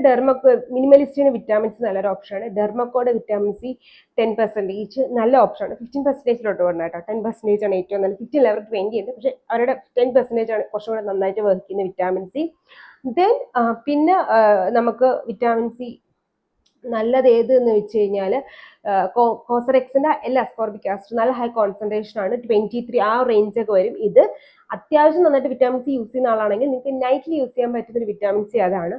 മിനിമലിസ്റ്റിന് വിറ്റാമിൻസ് നല്ലൊരു ഓപ്ഷനാണ്. ഡെർമക്കോയുടെ വിറ്റാമിൻ സി 10% നല്ല ഓപ്ഷനാണ്. 15% വരണം കേട്ടോ. 10% ആണ് ഏറ്റവും നല്ല. 15 അവർക്ക് 20 ഉണ്ട്, പക്ഷേ അവരുടെ 10% ആണ് കുറച്ചും കൂടെ നന്നായിട്ട് വർക്ക് ചെയ്യുന്ന വിറ്റാമിൻ സി. ദെൻ പിന്നെ നമുക്ക് വിറ്റാമിൻ സി നല്ലത് ഏത് എന്ന് വെച്ച് കഴിഞ്ഞാൽ കോസറെക്സിൻ്റെ L-ascorbic acid നല്ല ഹൈ കോൺസെൻട്രേഷൻ ആണ്. 23 ആ റേഞ്ചൊക്കെ വരും. ഇത് അത്യാവശ്യം നന്നായിട്ട് വിറ്റാമിൻ സി യൂസ് ചെയ്യുന്ന ആളാണെങ്കിൽ നിങ്ങൾക്ക് നൈറ്റിൽ യൂസ് ചെയ്യാൻ പറ്റുന്ന ഒരു വിറ്റാമിൻ സി അതാണ്.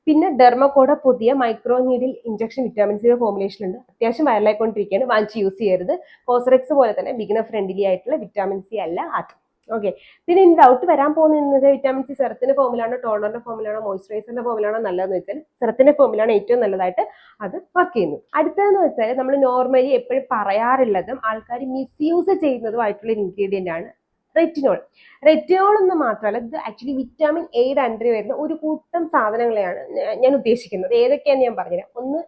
പിന്നെ ഡെർമക്കോയുടെ പുതിയ മൈക്രോ നീഡിൽ ഇഞ്ചക്ഷൻ വിറ്റാമിൻ സിയുടെ ഫോർമുലേഷൻ ഉണ്ട്. അത്യാവശ്യം വൈറലായിക്കൊണ്ടിരിക്കുകയാണ്, വാങ്ങിച്ച് യൂസ് ചെയ്യരുത്. കോസറെക്സ് പോലെ തന്നെ ബിഗിനർ ഫ്രണ്ട്ലി ആയിട്ടുള്ള വിറ്റാമിൻ സി അല്ല അത്. ഓക്കെ, പിന്നെ ഇനി ഡൗട്ട് വരാൻ പോകുന്നത് വിറ്റാമിൻ സി സെറത്തിന്റെ ഫോമിലാണോ ടോണറിന്റെ ഫോമിലാണോ മോയ്സ്ചറൈസറിന്റെ ഫോമിലാണോ നല്ലതെന്ന് വെച്ചാൽ സെറത്തിന്റെ ഫോമിലാണ് ഏറ്റവും നല്ലതായിട്ട് അത് വർക്ക് ചെയ്യുന്നത്. അടുത്തതെന്ന് വെച്ചാൽ നമ്മൾ നോർമലി എപ്പോഴും പറയാറുള്ളതും ആൾക്കാർ മിസ്യൂസ് ചെയ്യുന്നതുമായിട്ടുള്ള ഇൻഗ്രീഡിയൻ്റ് ആണ് റെറ്റിനോൾ. റെറ്റിനോൾ എന്ന് മാത്രമല്ല, ഇത് ആക്ച്വലി വിറ്റാമിൻ എയുടെ അണ്ടറിൽ വരുന്ന ഒരു കൂട്ടം സാധനങ്ങളെയാണ് ഞാൻ ഉദ്ദേശിക്കുന്നത്. ഏതൊക്കെയാണെന്ന് ഞാൻ പറഞ്ഞുതരാം. ഒന്ന്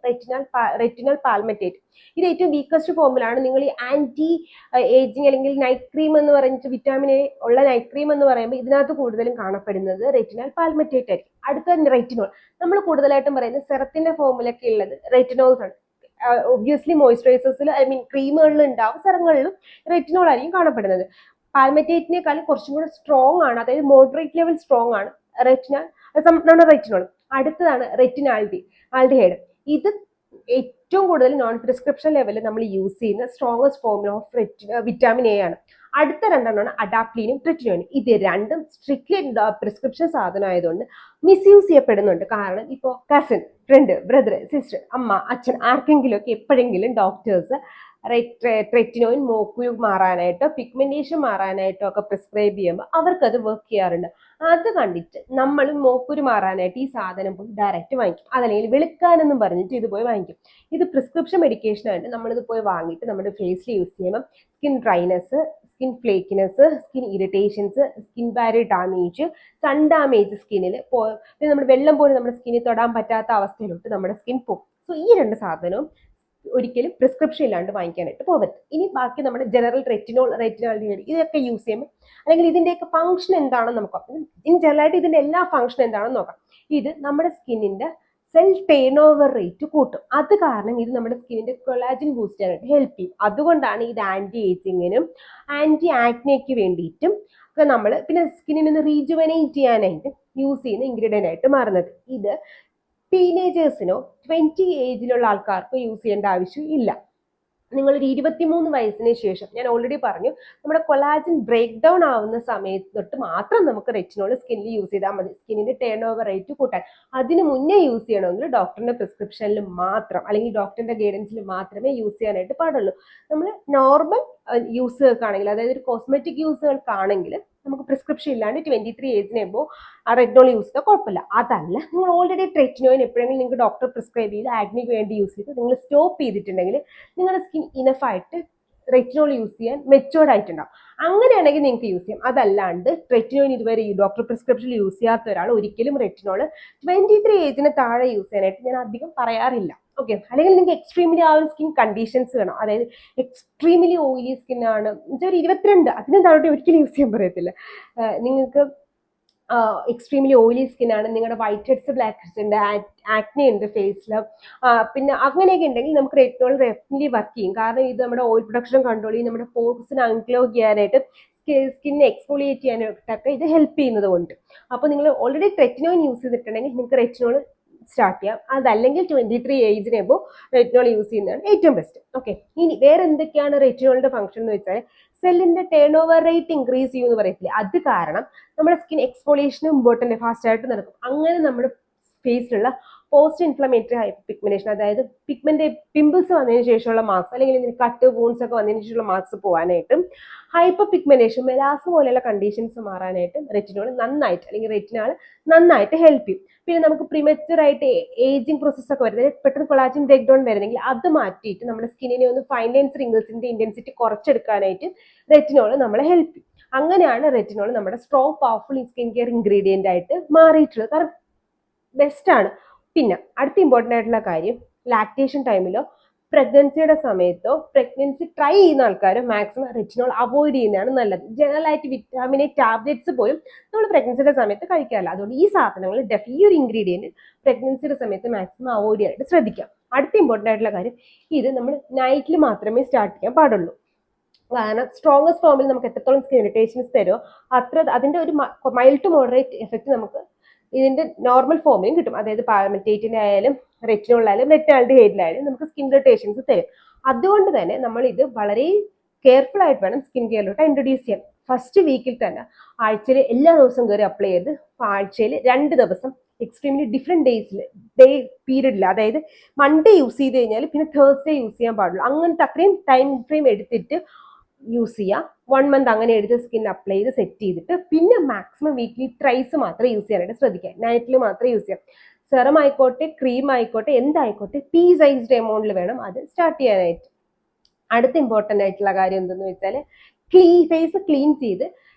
റെറ്റിനോൾ പാൽമറ്റേറ്റ്. ഇത് ഏറ്റവും വീക്കസ്റ്റ് ഫോമിലാണ്. നിങ്ങൾ ഈ ആന്റി ഏജിങ് അല്ലെങ്കിൽ നൈറ്റ് ക്രീം എന്ന് പറഞ്ഞിട്ട് വിറ്റാമിൻ എ ഉള്ള നൈറ്റ് ക്രീം എന്ന് പറയുമ്പോൾ ഇതിനകത്ത് കൂടുതലും കാണപ്പെടുന്നത് റെറ്റിനോൾ പാൽമറ്റേറ്റ് ആയിരിക്കും. അടുത്ത റെറ്റിനോൾ. നമ്മൾ കൂടുതലായിട്ടും പറയുന്നത് സെറത്തിന്റെ ഫോമിലൊക്കെ ഉള്ളത് റെറ്റിനോൾസ് ആണ്. ഒബ്വിയസ്ലി മോയ്സ്ചറൈസേഴ്സിൽ ക്രീമുകളിൽ ഉണ്ടാവും, സെറങ്ങളിലും റെറ്റിനോൾ ആയിരിക്കും കാണപ്പെടുന്നത്. പാൽമറ്റേറ്റിനേക്കാളും കുറച്ചും കൂടെ സ്ട്രോങ് ആണ്, അതായത് മോഡറേറ്റ് ലെവൽ സ്ട്രോങ് ആണ് നമ്മുടെ റെറ്റിനോൾ. അടുത്തതാണ് ആൽഡിഹൈഡ്. ഇത് ഏറ്റവും കൂടുതൽ നോൺ പ്രിസ്ക്രിപ്ഷൻ ലെവലിൽ നമ്മൾ യൂസ് ചെയ്യുന്ന strongest form of vitamin A ആണ്. അടുത്ത രണ്ടെണ്ണമാണ് അഡാപ്റ്റീനും ട്രിറ്റിനോനും. ഇത് രണ്ടും സ്ട്രിക്ട്ലി പ്രിസ്ക്രിപ്ഷൻ സാധനമായതുകൊണ്ട് മിസ്യൂസ് ചെയ്യപ്പെടുന്നുണ്ട്. കാരണം ഇപ്പോൾ കസിൻ, ഫ്രണ്ട്, ബ്രദർ, സിസ്റ്റർ, അമ്മ, അച്ഛൻ ആർക്കെങ്കിലും ഒക്കെ എപ്പോഴെങ്കിലും ഡോക്ടേഴ്സ് ട്രെറ്റിനോയിൻ മോക്കുരു മാറാനായിട്ടോ പിഗ്മെന്റേഷൻ മാറാനായിട്ടോ ഒക്കെ പ്രിസ്ക്രൈബ് ചെയ്യുമ്പോൾ അവർക്കത് വർക്ക് ചെയ്യാറുണ്ട്. അത് കണ്ടിട്ട് നമ്മൾ മോക്കുരു മാറാനായിട്ട് ഈ സാധനം പോയി ഡയറക്റ്റ് വാങ്ങിക്കും. അതല്ലെങ്കിൽ വെളുക്കാനെന്നും പറഞ്ഞിട്ട് ഇത് പോയി വാങ്ങിക്കും. ഇത് പ്രിസ്ക്രിപ്ഷൻ മെഡിക്കേഷൻ ആയിട്ട് നമ്മളിത് പോയി വാങ്ങിയിട്ട് നമ്മുടെ ഫേസിൽ യൂസ് ചെയ്യുമ്പോൾ skin dryness, skin flakiness, skin irritations, skin barrier damage, sun damage സ്കിന്നിൽ പിന്നെ നമ്മുടെ വെള്ളം പോലും നമ്മുടെ സ്കിന്നിൽ തൊടാൻ പറ്റാത്ത അവസ്ഥയിലോട്ട് നമ്മുടെ സ്കിൻ പോകും. സോ ഈ രണ്ട് സാധനവും ഒരിക്കലും പ്രിസ്ക്രിപ്ഷൻ ഇല്ലാണ്ട് വാങ്ങിക്കാനായിട്ട് പോകരുത്. ഇനി ബാക്കി നമ്മുടെ ജനറൽ റെറ്റിനോൾ ഇതൊക്കെ യൂസ് ചെയ്യുമ്പോൾ അല്ലെങ്കിൽ ഇതിൻ്റെയൊക്കെ ഫംഗ്ഷൻ എന്താണെന്ന് നോക്കാം. ഇൻ ജനറലായിട്ട് ഇതിൻ്റെ എല്ലാ ഫംഗ്ഷൻ എന്താണെന്ന് നോക്കാം. ഇത് നമ്മുടെ സ്കിന്നിൻ്റെ സെൽ ടേൺ ഓവർ റേറ്റ് കൂട്ടും. അത് കാരണം ഇത് നമ്മുടെ സ്കിന്നിൻ്റെ കൊളാജൻ ബൂസ്റ്റ് ചെയ്യാനായിട്ട് ഹെൽപ്പ് ചെയ്യും. അതുകൊണ്ടാണ് ഇത് ആൻറ്റി ഏജിങ്ങിനും ആൻറ്റി ആക്നെയ്ക്ക് വേണ്ടിയിട്ടും ഒക്കെ പിന്നെ സ്കിന്നിനൊന്ന് റീജുവനേറ്റ് ചെയ്യാനായിട്ട് യൂസ് ചെയ്യുന്ന ഇൻഗ്രീഡിയൻ്റ് ആയിട്ട് മാറുന്നത്. ഇത് ടീനേജേഴ്സിനോ 20 ഏജിലുള്ള ആൾക്കാർക്കോ യൂസ് ചെയ്യേണ്ട ആവശ്യം ഇല്ല. നിങ്ങളൊരു 23 വയസ്സിന് ശേഷം, ഞാൻ ഓൾറെഡി പറഞ്ഞു, നമ്മുടെ കൊളാജൻ ബ്രേക്ക് ഡൗൺ ആവുന്ന സമയത്ത് തൊട്ട് മാത്രം നമുക്ക് റെറ്റിനോൾ സ്കിന്നിൽ യൂസ് ചെയ്താൽ മതി, സ്കിന്നിന്റെ ടേൺ ഓവർ റേറ്റ് കൂട്ടാൻ. അതിന് മുന്നേ യൂസ് ചെയ്യണമെങ്കിൽ ഡോക്ടറിന്റെ പ്രിസ്ക്രിപ്ഷനിൽ മാത്രം അല്ലെങ്കിൽ ഡോക്ടറിന്റെ ഗൈഡൻസിൽ മാത്രമേ യൂസ് ചെയ്യാനായിട്ട് പാടുള്ളൂ. നമ്മൾ നോർമൽ യൂസുകൾക്കാണെങ്കിൽ, അതായത് ഒരു കോസ്മെറ്റിക് യൂസുകൾക്കാണെങ്കിൽ നമുക്ക് പ്രിസ്ക്രിപ്ഷൻ ഇല്ലാണ്ട് 23 ഏജിന് എബോ റെറ്റിനോൾ യൂസ് ചെയ്താൽ കുഴപ്പമില്ല. അതല്ല, നിങ്ങൾ ഓൾറെഡി ട്രെറ്റിനോയിൻ എപ്പോഴെങ്കിലും നിങ്ങൾക്ക് ഡോക്ടർ പ്രിസ്ക്രൈബ് ചെയ്ത് ആക്നിക്ക് വേണ്ടി യൂസ് ചെയ്ത് നിങ്ങൾ സ്റ്റോപ്പ് ചെയ്തിട്ടുണ്ടെങ്കിൽ നിങ്ങളുടെ സ്കിൻ ഇനഫായിട്ട് റെറ്റിനോൾ യൂസ് ചെയ്യാൻ മെച്ചുവേർഡ് ആയിട്ടുണ്ടാവും. അങ്ങനെയാണെങ്കിൽ നിങ്ങൾക്ക് യൂസ് ചെയ്യാം. അതല്ലാണ്ട് റെറ്റിനോയിൻ ഇതുവരെ ഈ ഡോക്ടർ പ്രിസ്ക്രിപ്ഷനിൽ യൂസ് ചെയ്യാത്ത ഒരാൾ ഒരിക്കലും റെറ്റിനോൾ 23 ഏജിന് താഴെ യൂസ് ചെയ്യാനായിട്ട് ഞാൻ അധികം പറയാറില്ല. ഓക്കെ, അല്ലെങ്കിൽ നിങ്ങൾക്ക് എക്സ്ട്രീംലി ആ ഒരു സ്കിൻ കണ്ടീഷൻസ് വേണം, അതായത് എക്സ്ട്രീംലി ഓയിലി സ്കിൻ ആണ്, ഒരു 22 അതിനും താഴോട്ട് ഒരിക്കലും യൂസ് ചെയ്യാൻ പറയത്തില്ല. നിങ്ങൾക്ക് എക്സ്ട്രീംലി ഓയിലി സ്കിൻ ആണ്, നിങ്ങളുടെ വൈറ്റ് ഹെഡ്സ് ബ്ലാക്ക് ഹെഡ്സ് ഉണ്ട്, ആക്നെ ഉണ്ട് ഫേസിൽ, പിന്നെ അങ്ങനെയൊക്കെ ഉണ്ടെങ്കിൽ നമുക്ക് റെറ്റിനോൾ ഡെഫിനറ്റ്ലി വർക്ക് ചെയ്യും. കാരണം ഇത് നമ്മുടെ ഓയിൽ പ്രൊഡക്ഷൻ കൺട്രോൾ ചെയ്യും, നമ്മുടെ പോർസിനെ അൺക്ലോഗ് ചെയ്യാനായിട്ട്, സ്കിന്നെ എക്സ്ഫോളിയേറ്റ് ചെയ്യാനായിട്ടൊക്കെ ഇത് ഹെൽപ്പ് ചെയ്യുന്നത് കൊണ്ട്. അപ്പോൾ നിങ്ങൾ ഓൾറെഡി റെറ്റിനോയിൻ യൂസ് ചെയ്തിട്ടുണ്ടെങ്കിൽ നിങ്ങൾക്ക് റെറ്റിനോൾ സ്റ്റാർട്ട് ചെയ്യാം. അതല്ലെങ്കിൽ 23 ഏജിന് എബോ റെറ്റിനോൾ യൂസ് ചെയ്യുന്നതാണ് ഏറ്റവും ബെസ്റ്റ്. ഓക്കെ, ഇനി വേറെ എന്തൊക്കെയാണ് റെറ്റിനോളിന്റെ ഫംഗ്ഷൻ എന്ന് വെച്ചാൽ, സെല്ലിന്റെ ടേൺ ഓവർ റേറ്റ് ഇൻക്രീസ് ചെയ്യുമെന്ന് പറയത്തില്ലേ, അത് കാരണം നമ്മുടെ സ്കിൻ എക്സ്ഫോളിയേഷനും ഇമ്പോർട്ടൻ്റ് ഫാസ്റ്റ് ആയിട്ട് നടക്കും. അങ്ങനെ നമ്മുടെ ഫേസിലുള്ള പോസ്റ്റ് ഇൻഫ്ലമേറ്ററി ഹൈപ്പർ പിഗ്മെന്റേഷൻ, അതായത് പിഗ്മെന്റ് പിമ്പിൾസ് വന്നതിന് ശേഷമുള്ള മാർക്സ്, അല്ലെങ്കിൽ കട്ട് വൂൺസ് ഒക്കെ വന്നതിന് ശേഷമുള്ള മാർക്സ് പോകാനായിട്ടും, ഹൈപ്പർ പിഗ്മെന്റേഷൻ മെലാസ് പോലെയുള്ള കണ്ടീഷൻസ് മാറാനായിട്ടും റെറ്റിനോൾ നന്നായിട്ട്, അല്ലെങ്കിൽ റെറ്റിനാൾ നന്നായിട്ട് ഹെൽപ്പ് ചെയ്യും. പിന്നെ നമുക്ക് പ്രിമച്വർ ആയിട്ട് ഏജിങ് പ്രോസസ് ഒക്കെ വരുന്നത്, പെട്ടെന്ന് കൊളാജൻ ബ്രേക്ക് ഡൗൺ വരുന്നെങ്കിൽ അത് മാറ്റിയിട്ട് നമ്മുടെ സ്കിന്നിനെ ഒന്ന് ഫൈൻ ലൈൻസ് റിങ്കിൾസിന്റെ ഇന്റൻസിറ്റി കുറച്ചെടുക്കാനായിട്ട് റെറ്റിനോൾ നമ്മളെ ഹെൽപ്പ് ചെയ്യും. അങ്ങനെയാണ് റെറ്റിനോൾ നമ്മുടെ strong powerful skin care ingredient ആയിട്ട് മാറിയിട്ടുള്ളത്. കാരണം ബെസ്റ്റ് ആണ്. പിന്നെ അടുത്ത ഇമ്പോർട്ടൻ്റ് ആയിട്ടുള്ള കാര്യം, ലാക്ടേഷൻ ടൈമിലോ പ്രഗ്നൻസിയുടെ സമയത്തോ പ്രഗ്നൻസി ട്രൈ ചെയ്യുന്ന ആൾക്കാർ മാക്സിമം റെറ്റിനോൾ അവോയ്ഡ് ചെയ്യുന്നതാണ് നല്ലത്. ജനറൽ ആയിട്ട് വിറ്റാമിൻ എ ടാബ്ലറ്റ്സ് പോലും നമ്മൾ പ്രഗ്നൻസിയുടെ സമയത്ത് കഴിക്കാറില്ല. അതുകൊണ്ട് ഈ സാധനങ്ങൾ ഈ ഒരു ഇൻഗ്രീഡിയൻറ്റ് പ്രഗ്നൻസിയുടെ സമയത്ത് മാക്സിമം അവോയ്ഡ് ചെയ്യാനായിട്ട് ശ്രദ്ധിക്കാം. അടുത്ത ഇമ്പോർട്ടൻ്റ് ആയിട്ടുള്ള കാര്യം, ഇത് നമ്മൾ നൈറ്റിൽ മാത്രമേ സ്റ്റാർട്ട് ചെയ്യാൻ പാടുള്ളൂ. കാരണം സ്ട്രോങ്ങസ്റ്റ് ഫോമിൽ നമുക്ക് എത്രത്തോളം സ്കിൻ ഇറിറ്റേഷൻസ് തരുമോ അത്ര അതിൻ്റെ ഒരു മൈൽഡ് ടു മോഡറേറ്റ് എഫക്റ്റ് നമുക്ക് ഇതിന്റെ നോർമൽ ഫോമിലും കിട്ടും. അതായത് പാരമെറ്റേറ്റിന്റെ ആയാലും റെറ്റിനോളിലായാലും റെറ്റിനാൾഡിഹൈഡിലായാലും നമുക്ക് സ്കിൻ ഇറിറ്റേഷൻസ് തരും. അതുകൊണ്ട് തന്നെ നമ്മൾ ഇത് വളരെ കെയർഫുൾ ആയിട്ട് വേണം സ്കിൻ കെയറിലോട്ട് ഇൻട്രൊഡ്യൂസ് ചെയ്യാൻ. ഫസ്റ്റ് വീക്കിൽ തന്നെ ആഴ്ചയിൽ എല്ലാ ദിവസവും കയറി അപ്ലൈ ചെയ്ത് ആഴ്ചയിൽ 2 ദിവസം എക്സ്ട്രീംലി ഡിഫറെൻറ്റ് ഡേ പീരീഡിൽ, അതായത് മൺഡേ യൂസ് ചെയ്ത് കഴിഞ്ഞാൽ പിന്നെ തേഴ്സ്ഡേ യൂസ് ചെയ്യാൻ പാടുള്ളൂ. അങ്ങനത്തെ അത്രയും ടൈം ഫ്രെയിം എടുത്തിട്ട് യൂസ് ചെയ്യുക. 1 മന്ത് അങ്ങനെ എടുത്ത് സ്കിൻ അപ്ലൈ ചെയ്ത് സെറ്റ് ചെയ്തിട്ട് പിന്നെ മാക്സിമം വീക്ക്ലി ത്രൈസ് മാത്രമേ യൂസ് ചെയ്യാനായിട്ട് ശ്രദ്ധിക്കുക. നൈറ്റിൽ മാത്രമേ യൂസ് ചെയ്യാം. സെറം ആയിക്കോട്ടെ ക്രീം ആയിക്കോട്ടെ എന്തായിക്കോട്ടെ പീസൈസ്ഡ് എമൗണ്ടിൽ വേണം അത് സ്റ്റാർട്ട് ചെയ്യാനായിട്ട്. അടുത്ത ഇമ്പോർട്ടൻ്റ് ആയിട്ടുള്ള കാര്യം എന്തെന്ന് വെച്ചാൽ, ഫേസ് ക്ലീൻ ചെയ്ത്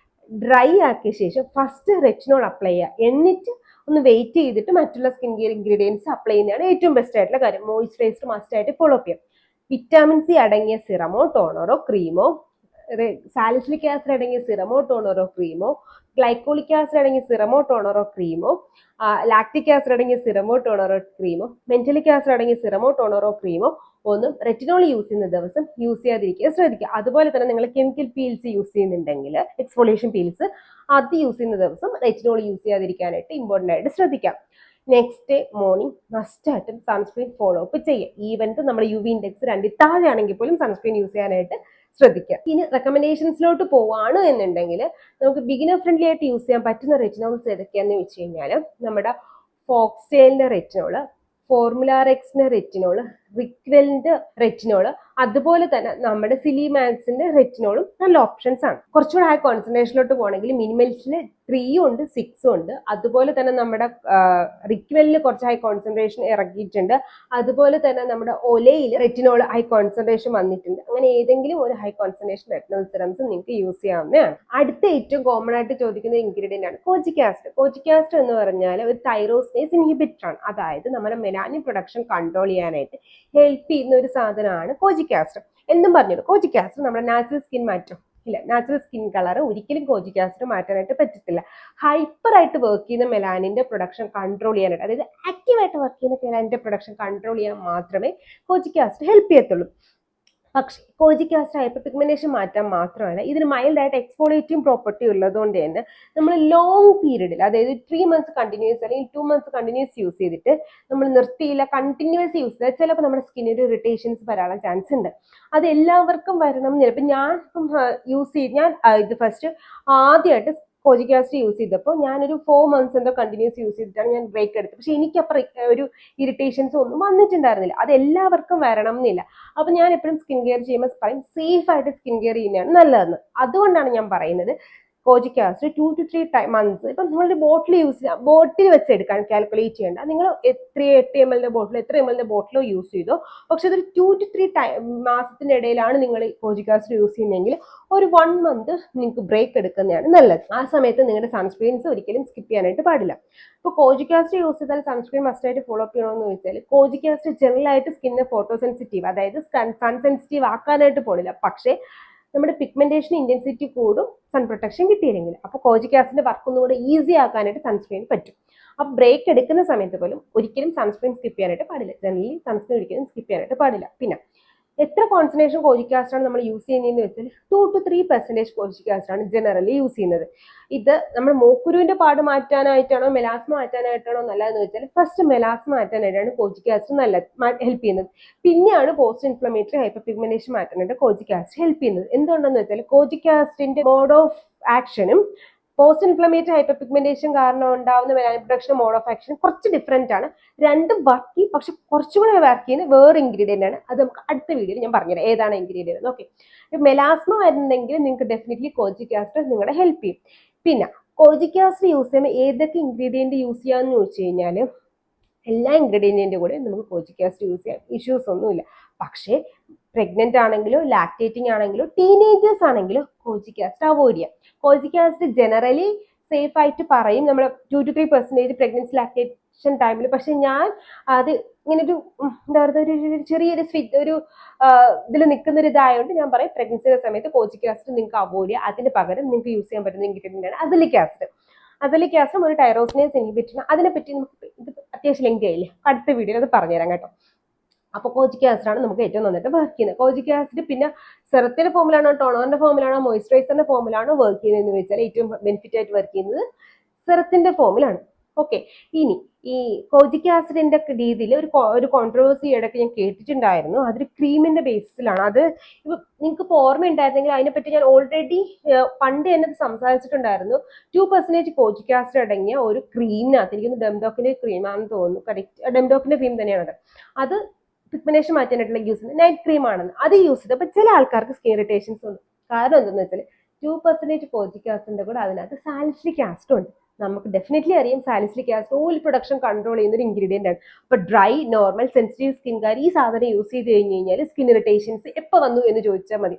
ഡ്രൈ ആക്കിയ ശേഷം ഫസ്റ്റ് റെറ്റിനോൾ അപ്ലൈ ചെയ്യുക. എന്നിട്ട് ഒന്ന് വെയിറ്റ് ചെയ്തിട്ട് മറ്റുള്ള സ്കിൻ കെയർ ഇൻഗ്രീഡിയൻസ് അപ്ലൈ ചെയ്യുന്നതാണ് ഏറ്റവും ബെസ്റ്റ് ആയിട്ടുള്ള കാര്യം. മോയ്സ്ചറൈസർ മസ്റ്റ് ആയിട്ട് ഫോളോ അപ്പ് ചെയ്യാം. വിറ്റാമിൻ സി അടങ്ങിയ സിറമോ ടോണറോ ക്രീമോ, സാലിസിലിക് ആസിഡ് അടങ്ങിയ സിറമോ ടോണറോ ക്രീമോ, ഗ്ലൈക്കോളിക് ആസിഡ് അടങ്ങിയ സിറമോ ടോണറോ ക്രീമോ, ലാക്റ്റിക് ആസിഡ് അടങ്ങിയ സിറമോ ടോണറോ ക്രീമോ, മെന്റലിക് ആസിഡ് അടങ്ങിയ സിറമോ ടോണറോ ക്രീമോ ഒന്നും റെറ്റിനോൾ യൂസ് ചെയ്യുന്ന ദിവസം യൂസ് ചെയ്യാതിരിക്കുക ശ്രദ്ധിക്കുക. അതുപോലെ തന്നെ നിങ്ങൾ കെമിക്കൽ പീൽസ് യൂസ് ചെയ്യുന്നുണ്ടെങ്കിൽ, എക്സ്ഫോളിയേഷൻ പീൽസ്, അത് യൂസ് ചെയ്യുന്ന ദിവസം റെറ്റിനോൾ യൂസ് ചെയ്യാതിരിക്കാനായിട്ട് ഇമ്പോർട്ടൻ്റ് ആയിട്ട് ശ്രദ്ധിക്കാം. നെക്സ്റ്റ് ഡേ മോർണിംഗ് മസ്റ്റ് ആയിട്ടും സൺസ്ക്രീൻ ഫോളോ അപ്പ് ചെയ്യുക. ഈവൻ നമ്മുടെ UV ഇൻഡെക്സ് 2 താഴെയാണെങ്കിൽ പോലും സൺസ്ക്രീൻ യൂസ് ചെയ്യാനായിട്ട് ശ്രദ്ധിക്കുക. ഇനി റെക്കമെൻഡേഷൻസിലോട്ട് പോവാണ് എന്നുണ്ടെങ്കിൽ നമുക്ക് ബിഗിനർ ഫ്രണ്ട്ലി ആയിട്ട് യൂസ് ചെയ്യാൻ പറ്റുന്ന റെറ്റിനോൾസ് ഏതൊക്കെയാണെന്ന് വെച്ച് കഴിഞ്ഞാൽ, നമ്മുടെ ഫോക്സ്റ്റെയിലിന്റെ റെറ്റിനോള്, ഫോർമുലാറെക്സിന്റെ റെറ്റിനോള്, റിക്വെലിന്റെ റെറ്റിനോള്, അതുപോലെ തന്നെ നമ്മുടെ സിലിമാക്സിന്റെ റെറ്റിനോളും നല്ല ഓപ്ഷൻസ് ആണ്. കുറച്ചുകൂടെ ഹൈ കോൺസെൻട്രേഷനിലോട്ട് പോകണമെങ്കിൽ മിനിമൽസിൽ 3 ഉണ്ട് 6 ഉണ്ട്. അതുപോലെ തന്നെ നമ്മുടെ റിക്വെലിൽ കുറച്ച് ഹൈ കോൺസെൻട്രേഷൻ ഇറക്കിയിട്ടുണ്ട്. അതുപോലെ തന്നെ നമ്മുടെ ഒലയിൽ റെറ്റിനോൾ ഹൈ കോൺസെൻട്രേഷൻ വന്നിട്ടുണ്ട്. അങ്ങനെ ഏതെങ്കിലും ഒരു ഹൈ കോൺസെൻട്രേഷൻ റെറ്റിനോൾ സിറംസ് നിങ്ങൾക്ക് യൂസ് ചെയ്യാവുന്നതാണ്. അടുത്ത ഏറ്റവും കോമൺ ആയിട്ട് ചോദിക്കുന്ന ഇൻഗ്രീഡിയന്റ് ആണ് കോജിക് ആസിഡ്. കോജിക് ആസിഡ് എന്ന് പറഞ്ഞാൽ ഒരു തൈറോസിനേസ് ഇൻഹിബിറ്റർ ആണ്. അതായത് നമ്മുടെ മെലാനിൻ പ്രൊഡക്ഷൻ കൺട്രോൾ ചെയ്യാനായിട്ട് ഹെൽപ്പ് ചെയ്യുന്ന ഒരു സാധനമാണ് കോജിക് ആസിഡ്. എന്നും പറഞ്ഞത് കോജിക് ആസിഡ് നമ്മുടെ നാച്ചുറൽ സ്കിൻ മാറ്റും ഇല്ല, നാച്ചുറൽ സ്കിൻ കളർ ഒരിക്കലും കോജിക് ആസിഡ് മാറ്റാനായിട്ട് പറ്റത്തില്ല. ഹൈപ്പർ ആയിട്ട് വർക്ക് ചെയ്യുന്ന മെലാനിന്റെ പ്രൊഡക്ഷൻ കൺട്രോൾ ചെയ്യാനായിട്ട്, അതായത് ആക്റ്റീവായിട്ട് വർക്ക് ചെയ്യുന്ന മെലാനിന്റെ പ്രൊഡക്ഷൻ കൺട്രോൾ ചെയ്യാൻ മാത്രമേ കോജിക് ആസിഡ് ഹെൽപ്പ് ചെയ്യത്തുള്ളൂ. പക്ഷേ കോജിക് ആസിഡ് ഹൈപ്പർ പിഗ്മെന്റേഷൻ മാറ്റാൻ മാത്രമല്ല ഇതിന് മൈൽഡായിട്ട് എക്സ്ഫോളിയേറ്റിംഗ് പ്രോപ്പർട്ടി ഉള്ളതുകൊണ്ട് തന്നെ നമ്മൾ ലോങ് പീരീഡിൽ, അതായത് 3 months കണ്ടിന്യൂസ് അല്ലെങ്കിൽ 2 months കണ്ടിന്യൂസ് യൂസ് ചെയ്തിട്ട് നമ്മൾ നിർത്തിയില്ല, കണ്ടിന്യൂസ് യൂസ് ചെയ്താൽ ചിലപ്പോൾ നമ്മുടെ സ്കിന്നിൽ ഇറിറ്റേഷൻസ് വരാനുള്ള ചാൻസ് ഉണ്ട്. അത് എല്ലാവർക്കും വരണം എന്നില്ല. ഇപ്പം ഞാൻ ഇത് ഫസ്റ്റ് ആദ്യമായിട്ട് കോജിക് ആസിഡ് യൂസ് ചെയ്തപ്പോൾ ഞാനൊരു 4 months എന്തോ കണ്ടിന്യൂസ് യൂസ് ചെയ്തിട്ടാണ് ഞാൻ ബ്രേക്ക് എടുത്തത്. പക്ഷെ എനിക്കപ്പം ഒരു ഇറിറ്റേഷൻസ് ഒന്നും വന്നിട്ടുണ്ടായിരുന്നില്ല. അത് എല്ലാവർക്കും വരണം എന്നില്ല. അപ്പൊ ഞാൻ എപ്പോഴും സ്കിൻ കെയർ ചെയ്യുമ്പോൾ പറയും സേഫ് ആയിട്ട് സ്കിൻ കെയർ ചെയ്യുന്നതാണ് നല്ലതെന്ന്. അതുകൊണ്ടാണ് ഞാൻ പറയുന്നത് കോജിക് ആസിഡ് 2 to 3 months. ഇപ്പം നിങ്ങളൊരു ബോട്ടിൽ യൂസ് ചെയ്യാം, ബോട്ടിൽ വെച്ച് എടുക്കാൻ കാൽക്കുലേറ്റ് ചെയ്യേണ്ട. നിങ്ങൾ 8 ml ബോട്ടിലോ എത്ര ml ബോട്ടിലോ യൂസ് ചെയ്തോ, പക്ഷെ അതൊരു 2 to 3 മാസത്തിന്റെ ഇടയിലാണ് നിങ്ങൾ കോജിക് ആസിഡ് യൂസ് ചെയ്യുന്നതെങ്കിൽ ഒരു 1 month നിങ്ങൾക്ക് ബ്രേക്ക് എടുക്കുന്നതാണ് നല്ലത്. ആ സമയത്ത് നിങ്ങളുടെ സൺസ്ക്രീൻസ് ഒരിക്കലും സ്കിപ്പ് ചെയ്യാനായിട്ട് പാടില്ല. ഇപ്പോൾ കോജിക് ആസിഡ് യൂസ് ചെയ്താൽ സൺസ്ക്രീൻ മസ്റ്റ് ആയിട്ട് ഫോളോ അപ്പ് ചെയ്യണമെന്ന് ചോദിച്ചാൽ, കോജിക് ആസിഡ് ജനറലായിട്ട് സ്കിന്നിന് ഫോട്ടോ സെൻസിറ്റീവ്, അതായത് സൺ സെൻസിറ്റീവ് ആക്കാനായിട്ട് പോണില്ല. പക്ഷേ നമ്മുടെ പിഗ്മെന്റേഷൻ ഇന്റൻസിറ്റി കൂടും സൺ പ്രൊട്ടക്ഷൻ കിട്ടിയില്ലെങ്കിൽ. അപ്പോൾ കോജിക് ആസിഡിന്റെ വർക്ക് ഒന്നുകൂടെ ഈസി ആക്കാനായിട്ട് സൺസ്ക്രീൻ പറ്റും. അപ്പോൾ ബ്രേക്ക് എടുക്കുന്ന സമയത്ത് പോലും ഒരിക്കലും സൺസ്ക്രീൻ സ്കിപ്പ് ചെയ്യാനായിട്ട് പാടില്ല. ജനറലി സൺസ്ക്രീൻ ഒരിക്കലും സ്കിപ്പ് ചെയ്യാനായിട്ട് പാടില്ല. പിന്നെ എത്ര കോൺസെൻട്രേഷൻ കോജിക് ആസിഡാണ് നമ്മൾ യൂസ് ചെയ്യുന്നതെന്ന് വെച്ചാൽ 2 to 3% കോജിക് ആസിഡാണ് ജനറലി യൂസ് ചെയ്യുന്നത്. ഇത് നമ്മൾ മൂക്കുരുവിന്റെ പാട് മാറ്റാനായിട്ടാണോ മെലാസ്മ മാറ്റാനായിട്ടാണോ നല്ലതെന്ന് വെച്ചാൽ ഫസ്റ്റ് മെലാസ്മ മാറ്റാനായിട്ടാണ് കോജിക് ആസിഡ് ഹെൽപ്പ് ചെയ്യുന്നത്. പിന്നെയാണ് പോസ്റ്റ് ഇൻഫ്ലമേറ്ററി ഹൈപ്പർ പിഗ്മെന്റേഷൻ മാറ്റാനായിട്ട് കോജിക് ആസിഡ് ഹെൽപ്പ് ചെയ്യുന്നത്. എന്തുകൊണ്ടെന്ന് വെച്ചാൽ കോജിക് ആസിഡിന്റെ മോഡ് ഓഫ് ആക്ഷനും പോസ്റ്റ് ഇൻഫ്ലമേറ്ററി ഹൈപ്പർ പിഗ്മെന്റേഷൻ കാരണം ഉണ്ടാവുന്ന melanin production mode of action കുറച്ച് ഡിഫറെന്റ് ആണ്. രണ്ടും വർക്ക് ചെയ്യും, പക്ഷെ കുറച്ചുകൂടെ വർക്ക് ചെയ്യുന്ന വേറെ ഇൻഗ്രീഡിയന്റ് ആണ്. അത് നമുക്ക് അടുത്ത വീഡിയോയിൽ ഞാൻ പറഞ്ഞുതരാം ഏതാണ് ഇൻഗ്രീഡിയന്റ്. ഓക്കെ, മെലാസ്മ വരുന്നുണ്ടെങ്കിൽ നിങ്ങൾക്ക് ഡെഫിനറ്റ്ലി കോജിക് ആസിഡ് നിങ്ങളെ ഹെൽപ്പ് ചെയ്യും. പിന്നെ കോജിക് ആസിഡ് യൂസ് ചെയ്യുമ്പോൾ ഏതൊക്കെ ഇൻഗ്രീഡിയന്റ് യൂസ് ചെയ്യാമെന്ന് ചോദിച്ചു കഴിഞ്ഞാൽ എല്ലാ ഇൻഗ്രീഡിയന്റിന്റെ കൂടെ നമുക്ക് കോജിക് ആസിഡ് യൂസ് ചെയ്യാം, ഇഷ്യൂസ് ഒന്നുമില്ല. പക്ഷേ പ്രഗ്നന്റ് ആണെങ്കിലോ ലാക്ടേറ്റിംഗ് ആണെങ്കിലോ ടീനേജേഴ്സ് ആണെങ്കിലോ കോജിക് ആസിഡ് അവോയ്ഡ് ചെയ്യാം. കോജിക് ആസിഡ് ജനറലി സേഫ് ആയിട്ട് പറയും നമ്മൾ 2 to 3% പ്രഗ്നൻസി ലാക്ടേഷൻ ടൈമിൽ. പക്ഷെ ഞാൻ അത് ഇങ്ങനെ ഒരു എന്താ പറയുക ഒരു ചെറിയൊരു സ്വീറ്റ് ഒരു ഇതിൽ നിൽക്കുന്ന ഒരു ഇതായതുകൊണ്ട് ഞാൻ പറയും പ്രഗ്നൻസിയുടെ സമയത്ത് കോജിക് ആസിഡ് നിങ്ങൾക്ക് അവോയ്ഡ് ചെയ്യാം. അതിന് പകരം നിങ്ങൾക്ക് യൂസ് ചെയ്യാൻ പറ്റുന്ന ഇൻഗ്രീഡിയൻ്റ് ആണ് അസലിക് ആസിഡ്. അസലിക് ആസിഡ് ഒരു ടൈറോസിനേസ് ഇൻഹിബിറ്റർ. അതിനെപ്പറ്റി നമുക്ക് ഇത് അത്യാവശ്യം ലെങ്ത് ആയില്ലേ, അടുത്ത വീഡിയോയിൽ അത് പറഞ്ഞുതരാം കേട്ടോ. അപ്പോൾ കോജിക് ആസിഡ് ആണ് നമുക്ക് ഏറ്റവും നന്നായിട്ട് വർക്ക് ചെയ്യുന്നത്. കോജിക് ആസിഡ് പിന്നെ സെറത്തിന്റെ ഫോമിലാണോ ടോണറിന്റെ ഫോമിലാണോ മോയിസ്ചറൈസറിന്റെ ഫോമിലാണോ വർക്ക് ചെയ്യുന്നതെന്ന് വെച്ചാൽ ഏറ്റവും ബെനിഫിറ്റ് ആയിട്ട് വർക്ക് ചെയ്യുന്നത് സെറത്തിന്റെ ഫോമിലാണ്. ഓക്കെ, ഇനി ഈ കോജിക് ആസിഡിന്റെ രീതിയിൽ ഒരു കോൺട്രവേഴ്സി ഇടയ്ക്ക് ഞാൻ കേട്ടിട്ടുണ്ടായിരുന്നു. അതൊരു ക്രീമിന്റെ ബേസിസിലാണ്. അത് ഇപ്പൊ നിങ്ങൾക്ക് ഇപ്പോൾ ഓർമ്മ ഉണ്ടായിരുന്നെങ്കിൽ അതിനെപ്പറ്റി ഞാൻ ഓൾറെഡി പണ്ട് തന്നെ സംസാരിച്ചിട്ടുണ്ടായിരുന്നു. 2% കോജിക് ആസിഡ് അടങ്ങിയ ഒരു ക്രീമിനകത്ത്, എനിക്കൊന്ന് ഡെംഡോക്കിന്റെ ക്രീമാണെന്ന് തോന്നുന്നു, കറക്റ്റ് ഡെംഡോക്കിന്റെ ക്രീം തന്നെയാണത്. അത് പിഗ്മെന്റേഷൻ മാറ്റാനായിട്ടുള്ള യൂസ് ചെയ്യുന്നത് നൈറ്റ് ക്രീം ആണെന്ന്. അത് യൂസ് ചെയ്ത് അപ്പോൾ ചില ആൾക്കാർക്ക് സ്കിൻ ഇറിറ്റേഷൻസ് ഉണ്ട്. കാരണം എന്താണെന്ന് വെച്ചാൽ 2% കോജിക് ആസിഡിന്റെ കൂടെ അതിനകത്ത് സാലിസിലിക് ആസിഡ് ഉണ്ട്. നമുക്ക് ഡെഫിനറ്റ്ലി അറിയാം salicylic acid oil production control ചെയ്യുന്ന ഒരു ഇൻഗ്രീഡിയന്റ് ആണ്. അപ്പോൾ ഡ്രൈ നോർമൽ സെൻസിറ്റീവ് സ്കിൻകാർ ഈ സാധനം യൂസ് ചെയ്ത് കഴിഞ്ഞാൽ സ്കിൻ ഇറിറ്റേഷൻസ് എപ്പോൾ വന്നു എന്ന് ചോദിച്ചാൽ മതി.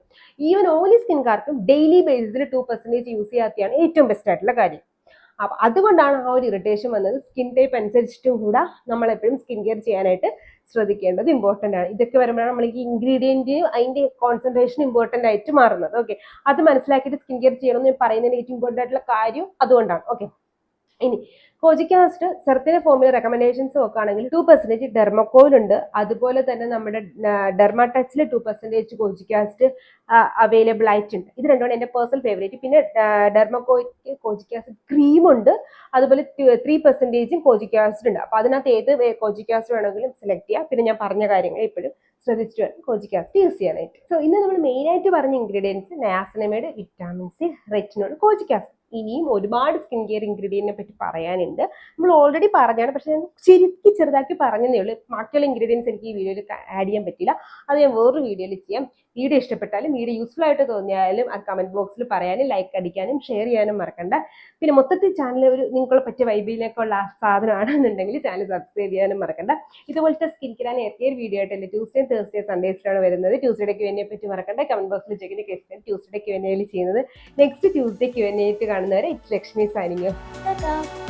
ഈവൻ ഓയിലി സ്കിൻകാർക്കും ഡെയിലി ബേസിസിൽ 2% യൂസ് ചെയ്യാത്തതാണ് ഏറ്റവും ബെസ്റ്റ് ആയിട്ടുള്ള കാര്യം. അപ്പൊ അതുകൊണ്ടാണ് ആ ഒരു ഇറിറ്റേഷൻ വന്നത്. സ്കിൻ ടൈപ്പ് അനുസരിച്ചിട്ടും കൂടെ നമ്മൾ എപ്പോഴും സ്കിൻ കെയർ ചെയ്യാനായിട്ട് ശ്രദ്ധിക്കേണ്ടത് ഇമ്പോർട്ടൻ്റ് ആണ്. ഇതൊക്കെ വരുമ്പോഴാണ് നമ്മൾ ഈ ഇൻഗ്രീഡിയന്റ് അതിന്റെ കോൺസെൻട്രേഷൻ ഇമ്പോർട്ടൻ്റ് ആയിട്ട് മാറുന്നത്. ഓക്കെ, അത് മനസ്സിലാക്കിയിട്ട് സ്കിൻ കെയർ ചെയ്യണമെന്ന് പറയുന്നതിന് ഏറ്റവും ഇമ്പോർട്ടൻ്റ് ആയിട്ടുള്ള കാര്യം അതുകൊണ്ടാണ്. ഓക്കെ, ഇനി കോജിക് ആസിഡ് സെറത്തിന്റെ ഫോമിൽ റെക്കമെൻഡേഷൻസ് നോക്കുകയാണെങ്കിൽ 2% ഡെർമക്കോയിൽ ഉണ്ട്. അതുപോലെ തന്നെ നമ്മുടെ ഡെർമാടച്ചിൽ 2% കോജിക് ആസിഡ് അവൈലബിൾ ആയിട്ടുണ്ട്. ഇത് രണ്ടുമാണ് എൻ്റെ പേഴ്സണൽ ഫേവറേറ്റ്. പിന്നെ ഡെർമക്കോയ്ക്ക് കോജിക് ആസിഡ് ക്രീം ഉണ്ട്, അതുപോലെ 3% കോജിക് ആസിഡ് ഉണ്ട്. അപ്പൊ അതിനകത്ത് ഏത് കോജിക് ആസിഡ് വേണമെങ്കിലും സെലക്ട് ചെയ്യാം. പിന്നെ ഞാൻ പറഞ്ഞ കാര്യങ്ങൾ ഇപ്പോഴും ശ്രദ്ധിച്ചിട്ട് വേണം കോജിക് ആസിഡ് യൂസ് ചെയ്യാനായിട്ട്. സോ ഇന്ന് നമ്മൾ മെയിൻ ആയിട്ട് പറഞ്ഞ ingredients niacinamide, vitamin C, retinol, കോജിക് acid. ഇനിയും ഒരുപാട് സ്കിൻ കെയർ ഇൻഗ്രീഡിയന്റിനെ പറ്റി പറയാനുണ്ട്. നമ്മൾ ഓൾറെഡി പറഞ്ഞാണ്, പക്ഷെ ഞാൻ ചെറുതാക്കി പറഞ്ഞതേ ഉള്ളൂ. ബാക്കിയുള്ള ഇൻഗ്രീഡിയൻസ് എനിക്ക് ഈ വീഡിയോയിൽ ആഡ് ചെയ്യാൻ പറ്റില്ല. അത് ഞാൻ വേറൊരു വീഡിയോയിൽ ചെയ്യാം. വീഡിയോ ഇഷ്ടപ്പെട്ടാലും വീഡിയോ യൂസ്ഫുൾ ആയിട്ട് തോന്നിയാലും അത് കമന്റ് ബോക്സിൽ പറയാനും ലൈക്ക് അടിക്കാനും ഷെയർ ചെയ്യാനും മറക്കണ്ട. പിന്നെ മൊത്തത്തിൽ ചാനൽ ഒരു നിങ്ങൾക്ക് പറ്റിയ വൈബിലേക്കുള്ള സാധനമാണെന്നുണ്ടെങ്കിൽ ചാനൽ സബ്സ്ക്രൈബ് ചെയ്യാനും മറക്കണ്ട. ഇതുപോലത്തെ skin care and hair care video ആയിട്ടല്ലേ ട്യൂസ്ഡേ, തേഴ്സ്ഡേ, സൺഡേസിലാണ് വരുന്നത്. ട്യൂസ്ഡേ Q&A പറ്റി മറക്കണ്ട. കമന്റ് ബോക്സിൽ ചെക്കിന്റെ കേസ് ട്യൂസ്ഡേ Q&A ചെയ്യുന്നത്. നെക്സ്റ്റ് ട്യൂസ്ഡേ Q&A കാണുന്നവരെ ഇറ്റ്സ് ലക്ഷ്മി സൈനിങ് ഓഫ്.